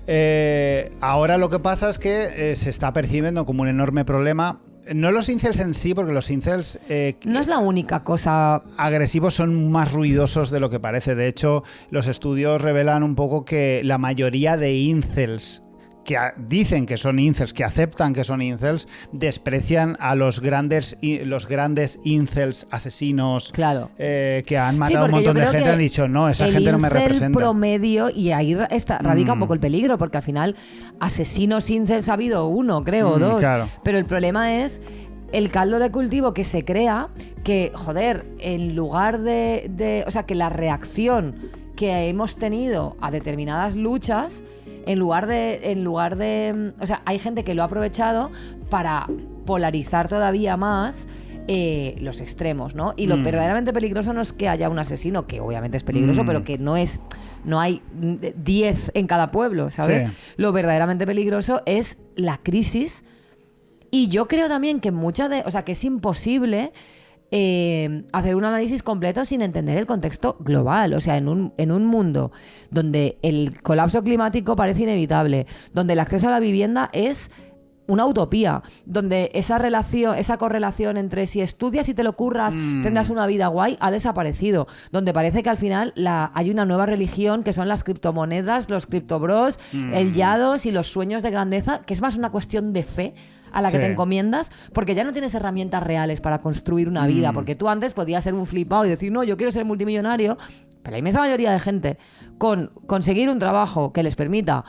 Ahora lo que pasa es que se está percibiendo como un enorme problema. No los incels en sí, porque los incels... no es la única cosa... agresivos son más ruidosos de lo que parece. De hecho, los estudios revelan un poco que la mayoría de incels que dicen que son incels, que aceptan que son incels, desprecian a los grandes incels asesinos que han matado a un montón de gente. Han dicho, no, esa gente no me representa. El promedio, y ahí radica un poco el peligro, porque al final asesinos incels ha habido uno, creo, o dos. Claro. Pero el problema es el caldo de cultivo que se crea, que, joder, en lugar de o sea, que la reacción que hemos tenido a determinadas luchas, en lugar de o sea, hay gente que lo ha aprovechado para polarizar todavía más los extremos, ¿no? Y lo verdaderamente peligroso no es que haya un asesino, que obviamente es peligroso, pero que no hay 10 en cada pueblo, ¿sabes? Sí. Lo verdaderamente peligroso es la crisis. Y yo creo también que o sea, que es imposible hacer un análisis completo sin entender el contexto global. O sea, en un mundo donde el colapso climático parece inevitable, donde el acceso a la vivienda es una utopía, donde esa correlación entre si estudias y te lo curras tendrás una vida guay ha desaparecido, donde parece que al final hay una nueva religión que son las criptomonedas, los criptobros, el yados y los sueños de grandeza, que es más una cuestión de fe a la que te encomiendas, porque ya no tienes herramientas reales para construir una vida, porque tú antes podías ser un flipado y decir, no, yo quiero ser multimillonario, pero la inmensa mayoría de gente con conseguir un trabajo que les permita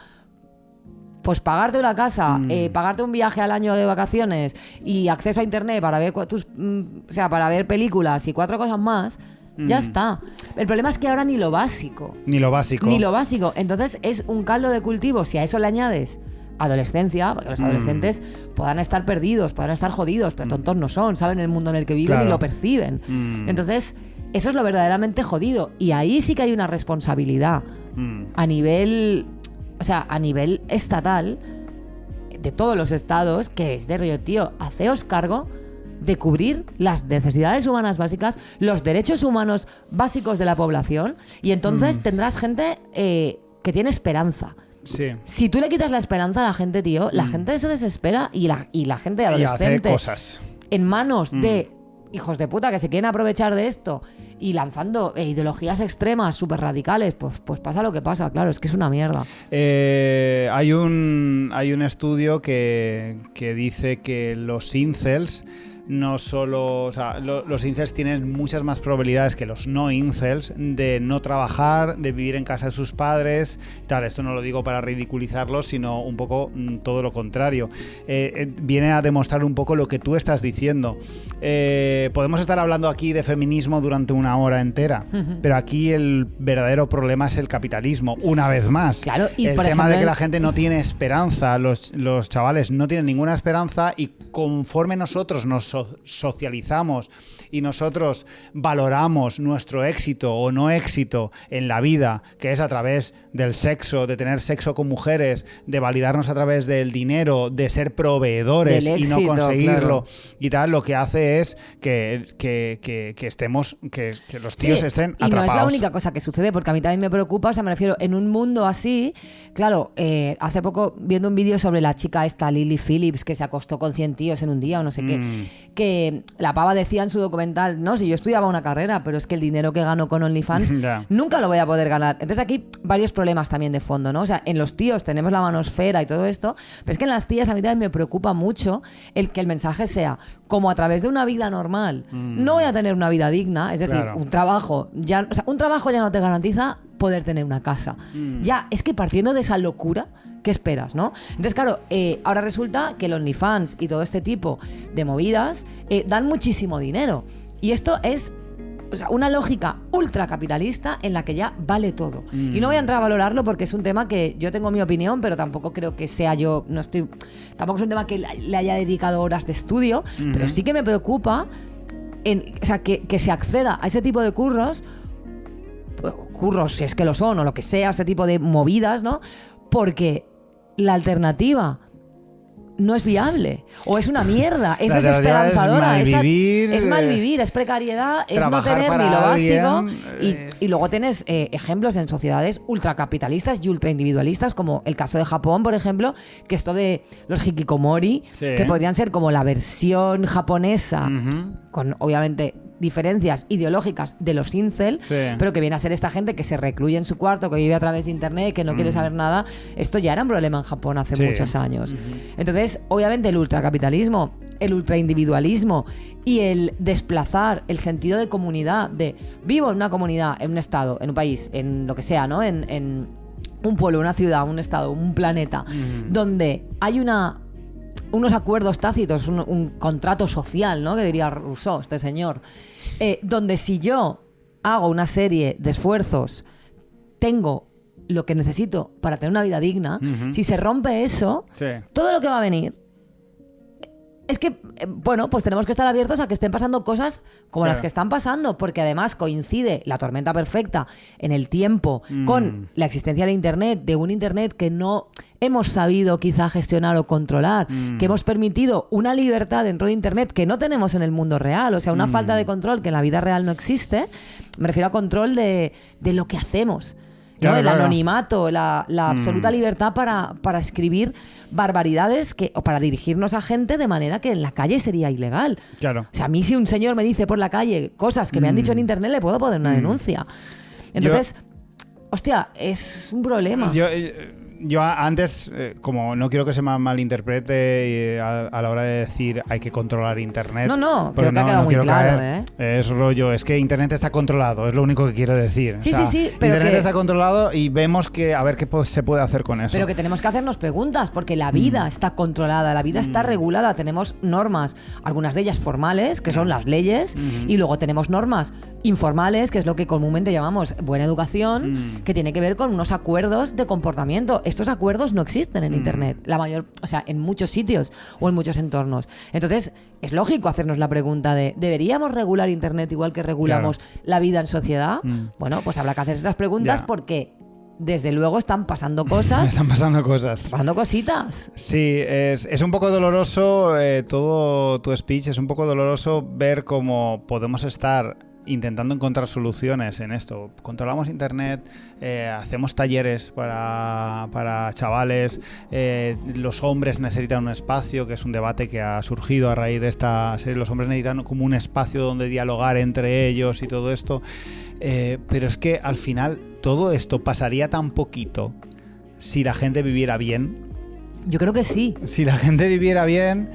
pues pagarte una casa, pagarte un viaje al año de vacaciones y acceso a internet para ver para ver películas y 4 cosas más, ya está. El problema es que ahora ni lo básico. Entonces es un caldo de cultivo. Si a eso le añades adolescencia, porque los adolescentes puedan estar perdidos, puedan estar jodidos, pero tontos no son, saben el mundo en el que viven y lo perciben. Entonces, eso es lo verdaderamente jodido. Y ahí sí que hay una responsabilidad a nivel estatal, de todos los estados, que es de rollo, tío, haceos cargo de cubrir las necesidades humanas básicas, los derechos humanos básicos de la población, y entonces tendrás gente que tiene esperanza. Sí. Si tú le quitas la esperanza a la gente, tío, la gente se desespera y la gente adolescente y hace cosas en manos de hijos de puta que se quieren aprovechar de esto y lanzando ideologías extremas súper radicales, pues pasa lo que pasa, claro, es que es una mierda. Hay un estudio que dice que los incels no solo, o sea, los incels tienen muchas más probabilidades que los no incels de no trabajar, de vivir en casa de sus padres, tal. Esto no lo digo para ridiculizarlos, sino un poco todo lo contrario. Viene a demostrar un poco lo que tú estás diciendo. Podemos estar hablando aquí de feminismo durante una hora entera, pero aquí el verdadero problema es el capitalismo, una vez más. Claro, y el por tema ejemplo, de que la gente no tiene esperanza, los chavales no tienen ninguna esperanza, y conforme nosotros nos socializamos y nosotros valoramos nuestro éxito o no éxito en la vida, que es a través del sexo, de tener sexo con mujeres, de validarnos a través del dinero, de ser proveedores del éxito, y no conseguirlo, claro. y tal, lo que hace es que estemos, que los tíos estén atrapados. Y no es la única cosa que sucede, porque a mí también me preocupa, o sea, me refiero, en un mundo así, claro, hace poco viendo un vídeo sobre la chica esta, Lily Phillips, que se acostó con 100 tíos en un día o no sé qué, que la pava decía en su documental, no, si yo estudiaba una carrera, pero es que el dinero que gano con OnlyFans nunca lo voy a poder ganar. Entonces aquí varios problemas también de fondo, ¿no? O sea, en los tíos tenemos la manosfera y todo esto, pero es que en las tías a mí también me preocupa mucho el que el mensaje sea, como a través de una vida normal no voy a tener una vida digna, es decir, un trabajo ya no te garantiza poder tener una casa. Ya, es que partiendo de esa locura, ¿qué esperas, no? Entonces, claro, ahora resulta que el OnlyFans y todo este tipo de movidas dan muchísimo dinero. Y esto es, o sea, una lógica ultracapitalista en la que ya vale todo. Y no voy a entrar a valorarlo porque es un tema que yo tengo mi opinión, pero tampoco creo que sea yo, tampoco es un tema que le haya dedicado horas de estudio, pero sí que me preocupa o sea, que se acceda a ese tipo de curros, si es que lo son, o lo que sea, ese tipo de movidas, ¿no? Porque la alternativa no es viable, o es una mierda, es desesperanzadora, es malvivir, es precariedad, es no tener ni lo básico. Y luego tienes ejemplos en sociedades ultracapitalistas y ultraindividualistas, como el caso de Japón, por ejemplo, que esto de los hikikomori, que podrían ser como la versión japonesa, con obviamente diferencias ideológicas de los incel, pero que viene a ser esta gente que se recluye en su cuarto, que vive a través de internet, que no quiere saber nada. Esto ya era un problema en Japón hace muchos años. Entonces, obviamente el ultracapitalismo, el ultraindividualismo y el desplazar el sentido de comunidad, de vivo en una comunidad, en un estado, en un país, en lo que sea, ¿no? En un pueblo, una ciudad, un estado, un planeta, donde hay unos acuerdos tácitos, un contrato social, ¿no? Que diría Rousseau, este señor, donde si yo hago una serie de esfuerzos, tengo lo que necesito para tener una vida digna, si se rompe eso, todo lo que va a venir es que, bueno, pues tenemos que estar abiertos a que estén pasando cosas como las que están pasando, porque además coincide la tormenta perfecta en el tiempo con la existencia de Internet, de un Internet que no hemos sabido quizá gestionar o controlar, que hemos permitido una libertad dentro de Internet que no tenemos en el mundo real, o sea, una falta de control que en la vida real no existe. Me refiero a control de lo que hacemos. ¿no? El anonimato, la absoluta libertad para escribir barbaridades o para dirigirnos a gente de manera que en la calle sería ilegal. Claro. O sea, a mí si un señor me dice por la calle cosas que me han dicho en internet, le puedo poner una denuncia. Entonces, hostia, es un problema. Yo antes, como no quiero que se me malinterprete a la hora de decir hay que controlar Internet. No, creo que ha quedado muy claro. Es rollo, es que Internet está controlado, es lo único que quiero decir. Sí, sí, pero Internet está controlado y vemos que a ver qué se puede hacer con eso. Pero que tenemos que hacernos preguntas, porque la vida está controlada, la vida está regulada, tenemos normas, algunas de ellas formales, que son las leyes, y luego tenemos normas informales, que es lo que comúnmente llamamos buena educación, que tiene que ver con unos acuerdos de comportamiento. Estos acuerdos no existen en Internet, en muchos sitios o en muchos entornos. Entonces, es lógico hacernos la pregunta de ¿deberíamos regular Internet igual que regulamos la vida en sociedad? Bueno, pues habrá que hacer esas preguntas porque desde luego están pasando cosas. Están pasando cosas. Pasando cositas. Sí, es un poco doloroso todo tu speech, es un poco doloroso ver cómo podemos estar intentando encontrar soluciones en esto. Controlamos Internet, hacemos talleres para chavales, los hombres necesitan un espacio, que es un debate que ha surgido a raíz de esta serie. Los hombres necesitan como un espacio donde dialogar entre ellos y todo esto. Pero es que al final todo esto pasaría tan poquito si la gente viviera bien. Yo creo que sí. Si la gente viviera bien,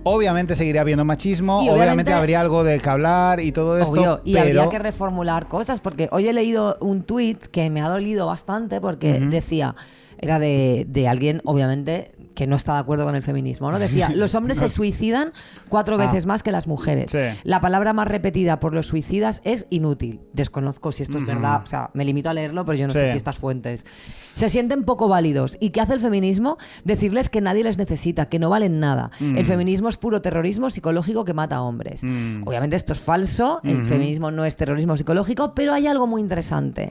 Obviamente seguiría habiendo machismo, obviamente habría algo de que hablar y todo esto. Obvio, y pero... habría que reformular cosas, porque hoy he leído un tuit que me ha dolido bastante porque decía, era de alguien, obviamente, que no está de acuerdo con el feminismo, ¿no? Decía, los hombres se suicidan 4 veces más que las mujeres. Sí. La palabra más repetida por los suicidas es inútil. Desconozco si esto es verdad, o sea, me limito a leerlo, pero yo no sé si estas fuentes. Se sienten poco válidos. ¿Y qué hace el feminismo? Decirles que nadie les necesita, que no valen nada. El feminismo es puro terrorismo psicológico que mata a hombres. Obviamente esto es falso, el feminismo no es terrorismo psicológico, pero hay algo muy interesante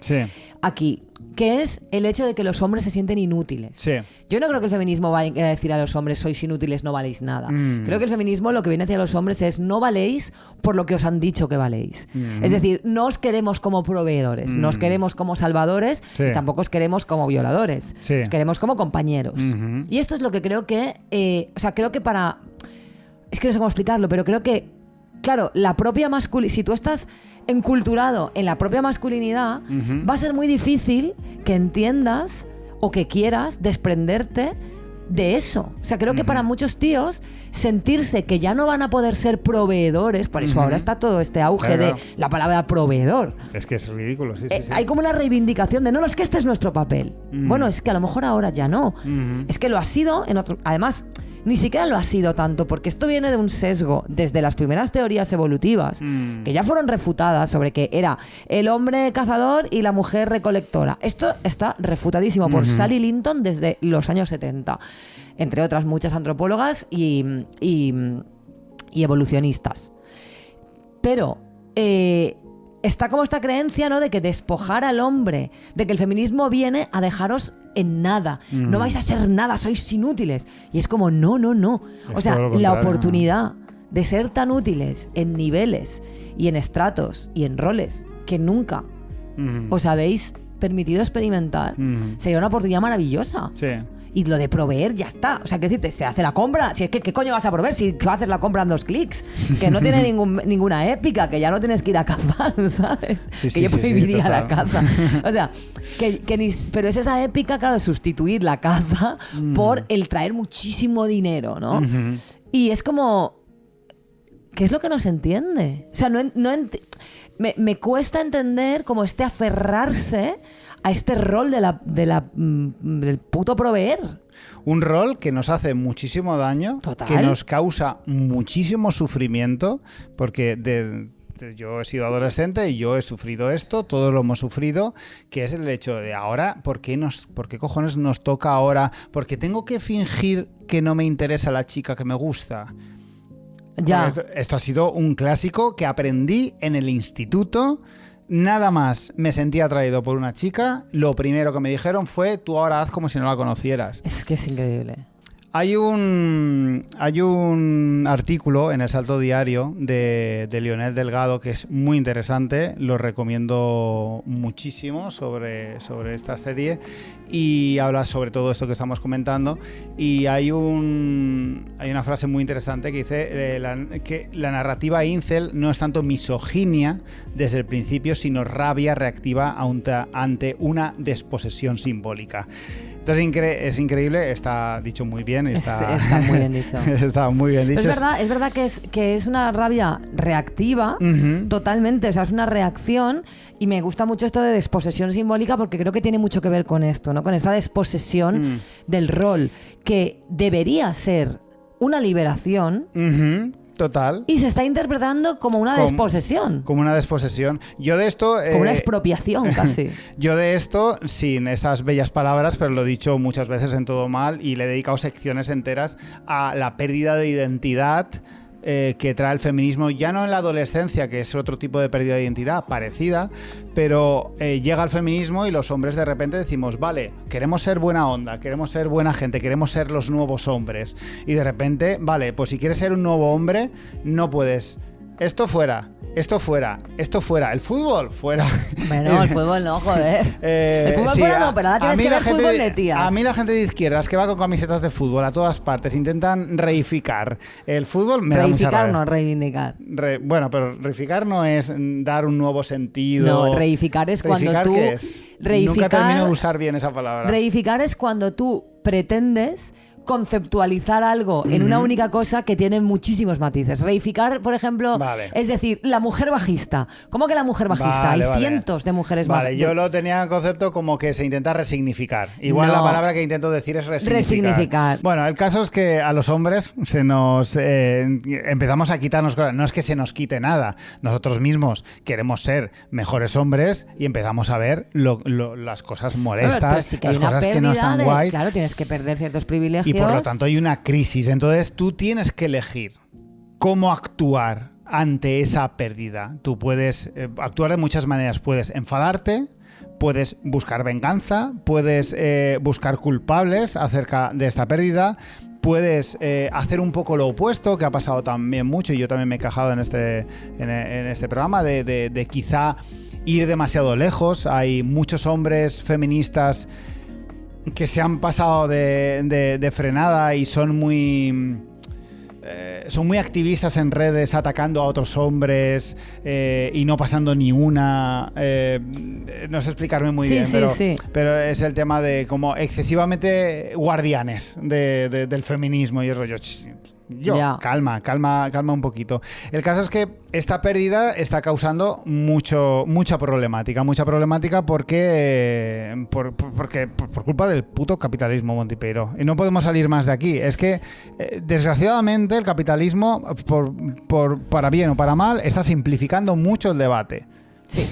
aquí, que es el hecho de que los hombres se sienten inútiles. Sí. Yo no creo que el feminismo vaya a decir a los hombres sois inútiles, no valéis nada. Creo que el feminismo lo que viene hacia los hombres es no valéis por lo que os han dicho que valéis. Es decir, no os queremos como proveedores, no os queremos como salvadores y tampoco os queremos como violadores. Os queremos como compañeros. Y esto es lo que creo que... o sea, creo que para... Es que no sé cómo explicarlo, pero creo que claro, la propia masculinidad, si tú estás enculturado en la propia masculinidad, va a ser muy difícil que entiendas o que quieras desprenderte de eso. O sea, creo que para muchos tíos sentirse que ya no van a poder ser proveedores, por eso ahora está todo este auge de la palabra proveedor. Es que es ridículo, sí. Hay como una reivindicación de no, es que este es nuestro papel. Bueno, es que a lo mejor ahora ya no. Es que lo ha sido en otro... Además... Ni siquiera lo ha sido tanto, porque esto viene de un sesgo desde las primeras teorías evolutivas, que ya fueron refutadas sobre que era el hombre cazador y la mujer recolectora. Esto está refutadísimo por Sally Linton desde los años 70, entre otras muchas antropólogas y evolucionistas. Pero está como esta creencia, ¿no?, de que despojar al hombre, de que el feminismo viene a dejaros en nada, no vais a ser nada, sois inútiles. Y es como, no. O sea, la oportunidad de ser tan útiles en niveles y en estratos y en roles que nunca os habéis permitido experimentar, sería una oportunidad maravillosa. Sí. Y lo de proveer ya está. O sea, que decirte, se hace la compra. Si es que, ¿qué coño vas a proveer si vas a hacer la compra en 2 clics? Que no tiene ninguna épica, que ya no tienes que ir a cazar, ¿sabes? Que yo prohibiría la caza. O sea, pero es esa épica, claro, de sustituir la caza por el traer muchísimo dinero, ¿no? Y es como... ¿Qué es lo que no se entiende? O sea, me cuesta entender como este aferrarse a este rol del puto proveer. Un rol que nos hace muchísimo daño, Total. que nos causa muchísimo sufrimiento, porque yo he sido adolescente y yo he sufrido esto, todos lo hemos sufrido, que es el hecho de ahora, ¿por qué cojones nos toca ahora? Porque tengo que fingir que no me interesa la chica que me gusta. Ya. Esto ha sido un clásico que aprendí en el instituto. Nada más me sentí atraído por una chica, lo primero que me dijeron fue: tú ahora haz como si no la conocieras. Es que es increíble. Hay un artículo en El Salto Diario de Lionel Delgado que es muy interesante, lo recomiendo muchísimo sobre esta serie, y habla sobre todo esto que estamos comentando, y hay una frase muy interesante que dice que la narrativa incel no es tanto misoginia desde el principio, sino rabia reactiva ante una desposesión simbólica. Entonces es increíble, está dicho muy bien. Está muy bien dicho. Está muy bien dicho. Pero es verdad que es una rabia reactiva, totalmente, o sea, es una reacción, y me gusta mucho esto de desposesión simbólica porque creo que tiene mucho que ver con esto, ¿no? Con esta desposesión del rol, que debería ser una liberación. Total. Y se está interpretando como una desposesión. Como una desposesión. Yo de esto... como una expropiación, casi. Yo de esto, sin estas bellas palabras, pero lo he dicho muchas veces en Todo Mal, y le he dedicado secciones enteras a la pérdida de identidad que trae el feminismo, ya no en la adolescencia, que es otro tipo de pérdida de identidad parecida, pero llega el feminismo y los hombres de repente decimos, vale, queremos ser buena onda, queremos ser buena gente, queremos ser los nuevos hombres, y de repente, vale, pues si quieres ser un nuevo hombre, no puedes. Esto fuera, el fútbol fuera. Bueno, el fútbol no, joder. El fútbol fuera no, pero ahora tienes que ver fútbol de tías. A mí la gente de izquierdas que va con camisetas de fútbol a todas partes intentan reificar el fútbol. Reificar no, reivindicar. Bueno, pero reificar no es dar un nuevo sentido. No, reificar es cuando tú... ¿Qué es? Nunca termino de usar bien esa palabra. Reificar es cuando tú pretendes conceptualizar algo en una única cosa que tiene muchísimos matices. Reificar, por ejemplo, es decir, la mujer bajista. ¿Cómo que la mujer bajista? Hay cientos de mujeres bajistas. Vale, yo lo tenía en concepto como que se intenta resignificar. Igual la palabra que intento decir es resignificar. Bueno, el caso es que a los hombres se nos empezamos a quitarnos cosas. No es que se nos quite nada. Nosotros mismos queremos ser mejores hombres y empezamos a ver las cosas molestas, sí que las cosas que no están guay. Claro, tienes que perder ciertos privilegios. Y por lo tanto hay una crisis. Entonces tú tienes que elegir cómo actuar ante esa pérdida. Tú puedes actuar de muchas maneras. Puedes enfadarte, puedes buscar venganza, puedes buscar culpables acerca de esta pérdida, puedes hacer un poco lo opuesto, que ha pasado también mucho, y yo también me he quejado en este programa, de quizá ir demasiado lejos. Hay muchos hombres feministas que se han pasado de frenada y son muy activistas en redes, atacando a otros hombres y no pasando ni una. No sé explicarme muy bien, pero es el tema de como excesivamente guardianes del feminismo y el rollo. Calma un poquito. El caso es que esta pérdida está causando mucha problemática porque por culpa del puto capitalismo, Monty Peiro. Y no podemos salir más de aquí. Es que desgraciadamente el capitalismo, para bien o para mal, está simplificando mucho el debate. Sí.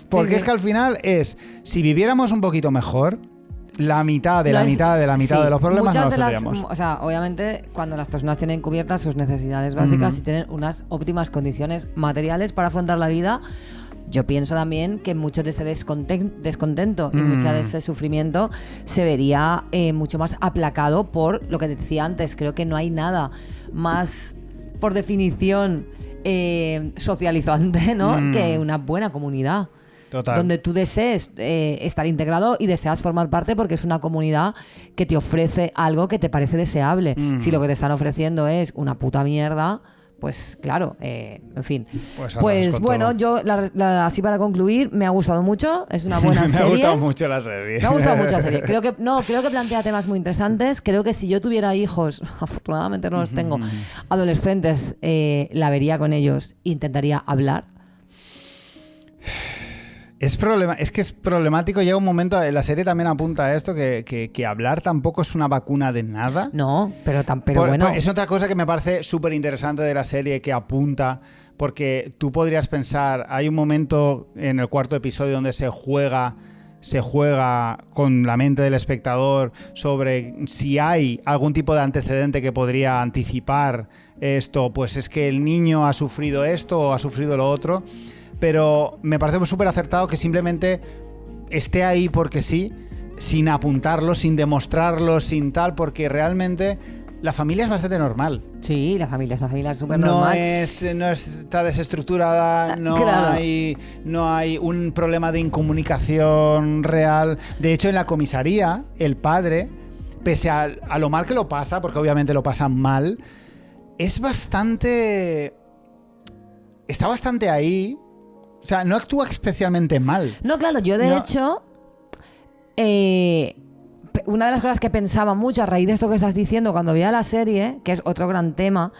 Porque es que al final si viviéramos un poquito mejor, la mitad de los problemas no los tendríamos. O sea, obviamente, cuando las personas tienen cubiertas sus necesidades básicas y tienen unas óptimas condiciones materiales para afrontar la vida, yo pienso también que mucho de ese descontento y mucho de ese sufrimiento se vería mucho más aplacado por lo que te decía antes. Creo que no hay nada más, por definición, socializante, ¿no? Que una buena comunidad. Total. Donde tú desees estar integrado y deseas formar parte, porque es una comunidad que te ofrece algo que te parece deseable. Si lo que te están ofreciendo es una puta mierda, pues claro, en fin. Pues bueno, yo así para concluir, me ha gustado mucho, es una buena serie. Me ha gustado mucho la serie. Me ha gustado mucho la serie. Creo que plantea temas muy interesantes. Creo que si yo tuviera hijos, afortunadamente no los tengo, adolescentes, la vería con ellos e intentaría hablar. Es que es problemático. Llega un momento, la serie también apunta a esto, que hablar tampoco es una vacuna de nada. No, pero bueno. Es otra cosa que me parece súper interesante de la serie, que apunta, porque tú podrías pensar, hay un momento en el cuarto episodio donde se juega con la mente del espectador sobre si hay algún tipo de antecedente que podría anticipar esto, pues es que el niño ha sufrido esto o ha sufrido lo otro. Pero me parece súper acertado que simplemente esté ahí porque sí, sin apuntarlo, sin demostrarlo, sin tal, porque realmente la familia es bastante normal. Sí, la familia es súper normal. No está desestructurada, no hay un problema de incomunicación real. De hecho, en la comisaría, el padre, pese a lo mal que lo pasa, porque obviamente lo pasa mal, está bastante ahí. O sea, no actúa especialmente mal. No, claro, yo de hecho, una de las cosas que pensaba mucho a raíz de esto que estás diciendo cuando veía la serie, que es otro gran tema,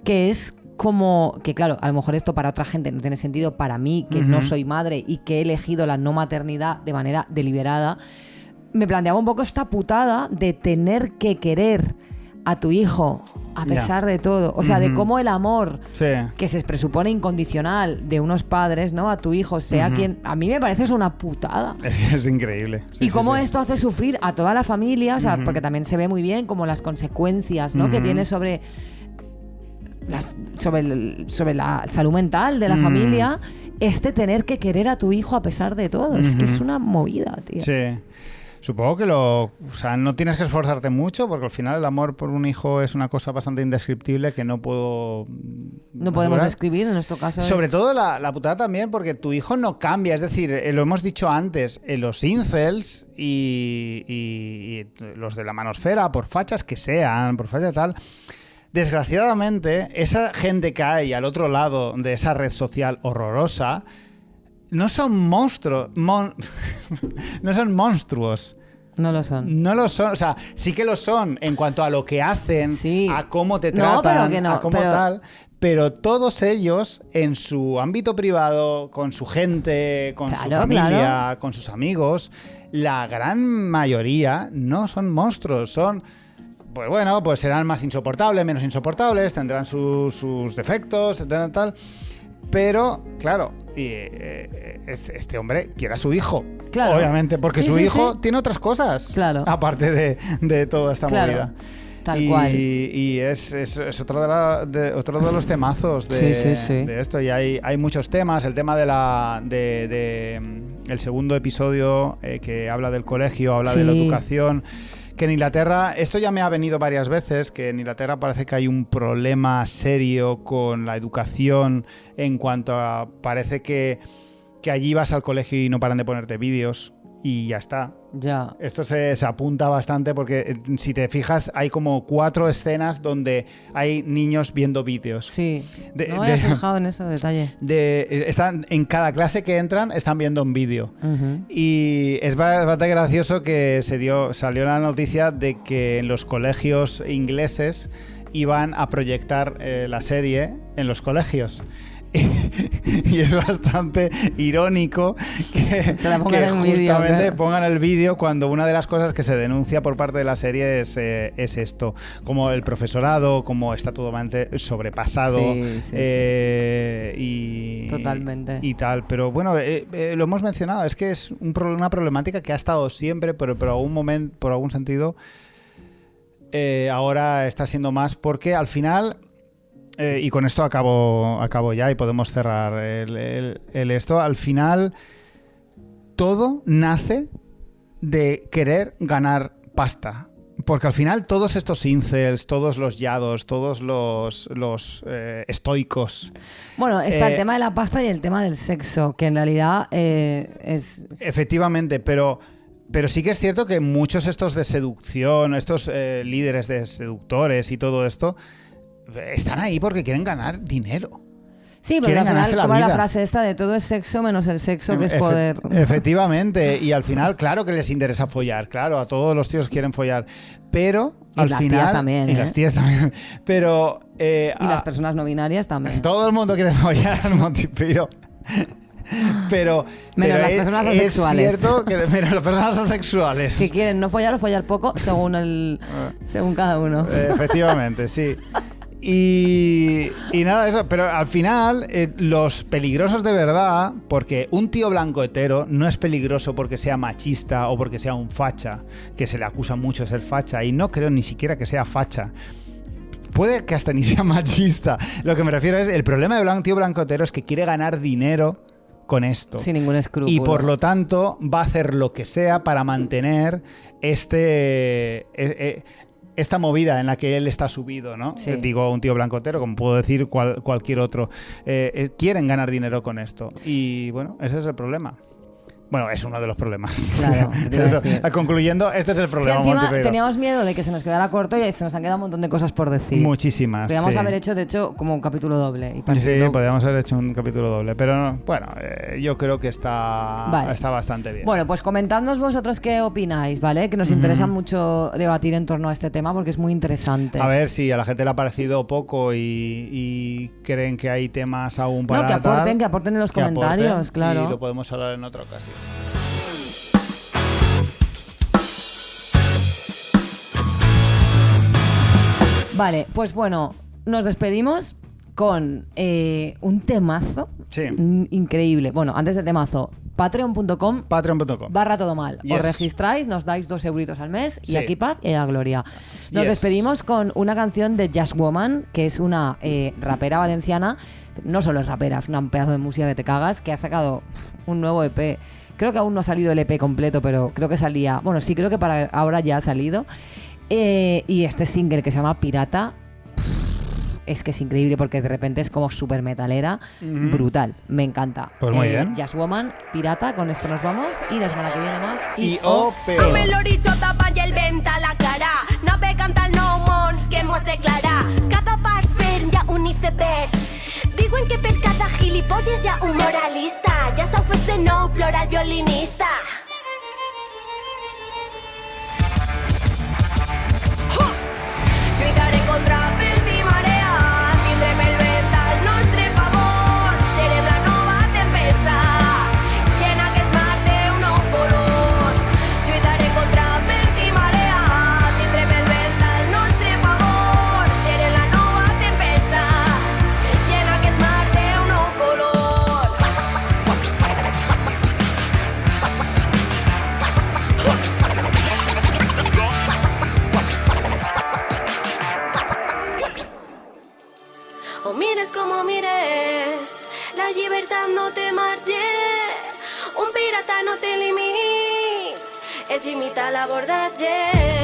que es como que, claro, a lo mejor esto para otra gente no tiene sentido, para mí, que no soy madre y que he elegido la no maternidad de manera deliberada, me planteaba un poco esta putada de tener que querer a tu hijo a pesar de todo, o sea, de cómo el amor que se presupone incondicional de unos padres, ¿no? A tu hijo, sea quien, a mí me parece eso una putada. Es increíble. Y cómo esto hace sufrir a toda la familia, o sea, porque también se ve muy bien como las consecuencias, ¿no? Que tiene sobre la salud mental de la familia, tener que querer a tu hijo a pesar de todo. Es que es una movida, tío. Sí. Supongo que no tienes que esforzarte mucho, porque al final el amor por un hijo es una cosa bastante indescriptible que no podemos describir en nuestro caso. Sobre todo la putada también, porque tu hijo no cambia. Es decir, lo hemos dicho antes, los incels y los de la manosfera, por fachas que sean, por fachas tal, desgraciadamente, esa gente que hay al otro lado de esa red social horrorosa no son monstruos. No son monstruos. No lo son. No lo son, o sea, sí que lo son en cuanto a lo que hacen, sí. a cómo te tratan, a cómo pero... tal. Pero todos ellos, en su ámbito privado, con su gente, con su familia, con sus amigos, la gran mayoría no son monstruos, son... Pues bueno, pues serán más insoportables, menos insoportables, tendrán sus defectos, etcétera, tal. Pero, claro, este hombre quiere a su hijo. Claro. Obviamente, porque su hijo tiene otras cosas. Claro. Aparte de toda esta movida. Tal cual. Y es otro de los temazos de esto. Y hay muchos temas. El tema de el segundo episodio que habla del colegio, habla de la educación. Que en Inglaterra, esto ya me ha venido varias veces, que en Inglaterra parece que hay un problema serio con la educación en cuanto a... Parece que allí vas al colegio y no paran de ponerte vídeos y ya está. Ya. Esto se apunta bastante porque si te fijas hay como 4 escenas donde hay niños viendo vídeos. Sí, no me he fijado en ese detalle. Están en cada clase que entran están viendo un vídeo. Uh-huh. Y es bastante gracioso que salió la noticia de que en los colegios ingleses iban a proyectar la serie en los colegios. Y es bastante irónico que justamente pongan el vídeo cuando una de las cosas que se denuncia por parte de la serie es esto, como el profesorado, como está totalmente sobrepasado y totalmente y tal, pero bueno, lo hemos mencionado, es que es una problemática que ha estado siempre, pero por algún sentido ahora está siendo más, porque al final y con esto acabo ya y podemos cerrar esto. Al final, todo nace de querer ganar pasta. Porque al final todos estos incels, todos los yados, todos los estoicos... Bueno, está el tema de la pasta y el tema del sexo, que en realidad es... Efectivamente, pero sí que es cierto que muchos estos de seducción, estos líderes de seductores y todo esto... están ahí porque quieren ganar dinero. Sí, pero al final, como la frase esta de todo es sexo menos el sexo, que es poder. Efectivamente, y al final, claro que les interesa follar, claro, a todos los tíos quieren follar, pero y al las final... Tías también, y las tías también, pero... y las personas no binarias también. Todo el mundo quiere follar, Montipiro. Pero menos las personas asexuales. Es cierto que menos las personas asexuales que quieren no follar o follar poco según cada uno. Efectivamente, sí. Y nada de eso, pero al final los peligrosos de verdad, porque un tío blanco hetero no es peligroso porque sea machista o porque sea un facha, que se le acusa mucho de ser facha, y no creo ni siquiera que sea facha. Puede que hasta ni sea machista. Lo que me refiero es, el problema de un tío blanco hetero es que quiere ganar dinero con esto. Sin ningún escrúpulo. Y por lo tanto va a hacer lo que sea para mantener esta movida en la que él está subido, ¿no? Sí. Digo, un tío blancotero, como puedo decir cualquier otro. Quieren ganar dinero con esto. Y bueno, ese es el problema. Bueno, es uno de los problemas. Claro. Concluyendo, este es el problema. Sí, encima teníamos miedo de que se nos quedara corto y se nos han quedado un montón de cosas por decir. Muchísimas. Podríamos haber hecho, de hecho, como un capítulo doble. Sí, podríamos haber hecho un capítulo doble. Pero bueno, yo creo que está bastante bien. Bueno, pues comentadnos vosotros qué opináis, ¿vale? Que nos interesa mucho debatir en torno a este tema porque es muy interesante. A ver si a la gente le ha parecido poco y creen que hay temas aún para que aporten en los comentarios, claro. Y lo podemos hablar en otra ocasión. Vale, pues bueno, nos despedimos con un temazo increíble. Bueno, antes del temazo, patreon.com /todomal. Os registráis, nos dais 2 euritos al mes y aquí paz y a gloria. Nos despedimos con una canción de Just Woman, que es una rapera valenciana. No solo es rapera, es un pedazo de música que te cagas, que ha sacado un nuevo EP. Creo que aún no ha salido el EP completo, pero creo que salía... Bueno, sí, creo que para ahora ya ha salido. Y este single que se llama Pirata, es que es increíble porque de repente es como súper metalera. Brutal, me encanta. Pues muy bien. Just Woman, Pirata, con esto nos vamos. I la setmana que viene más. Som l'horitzó tapa i el vent a la cara, navegant al nou món que mos declara. Cada pas fer hi ha un iceberg. Diuen que per cada gilipolles hi ha un moralista. Ja s'ha ofès de nou, plora el violinista. no té límits, és limitar l'abordatge.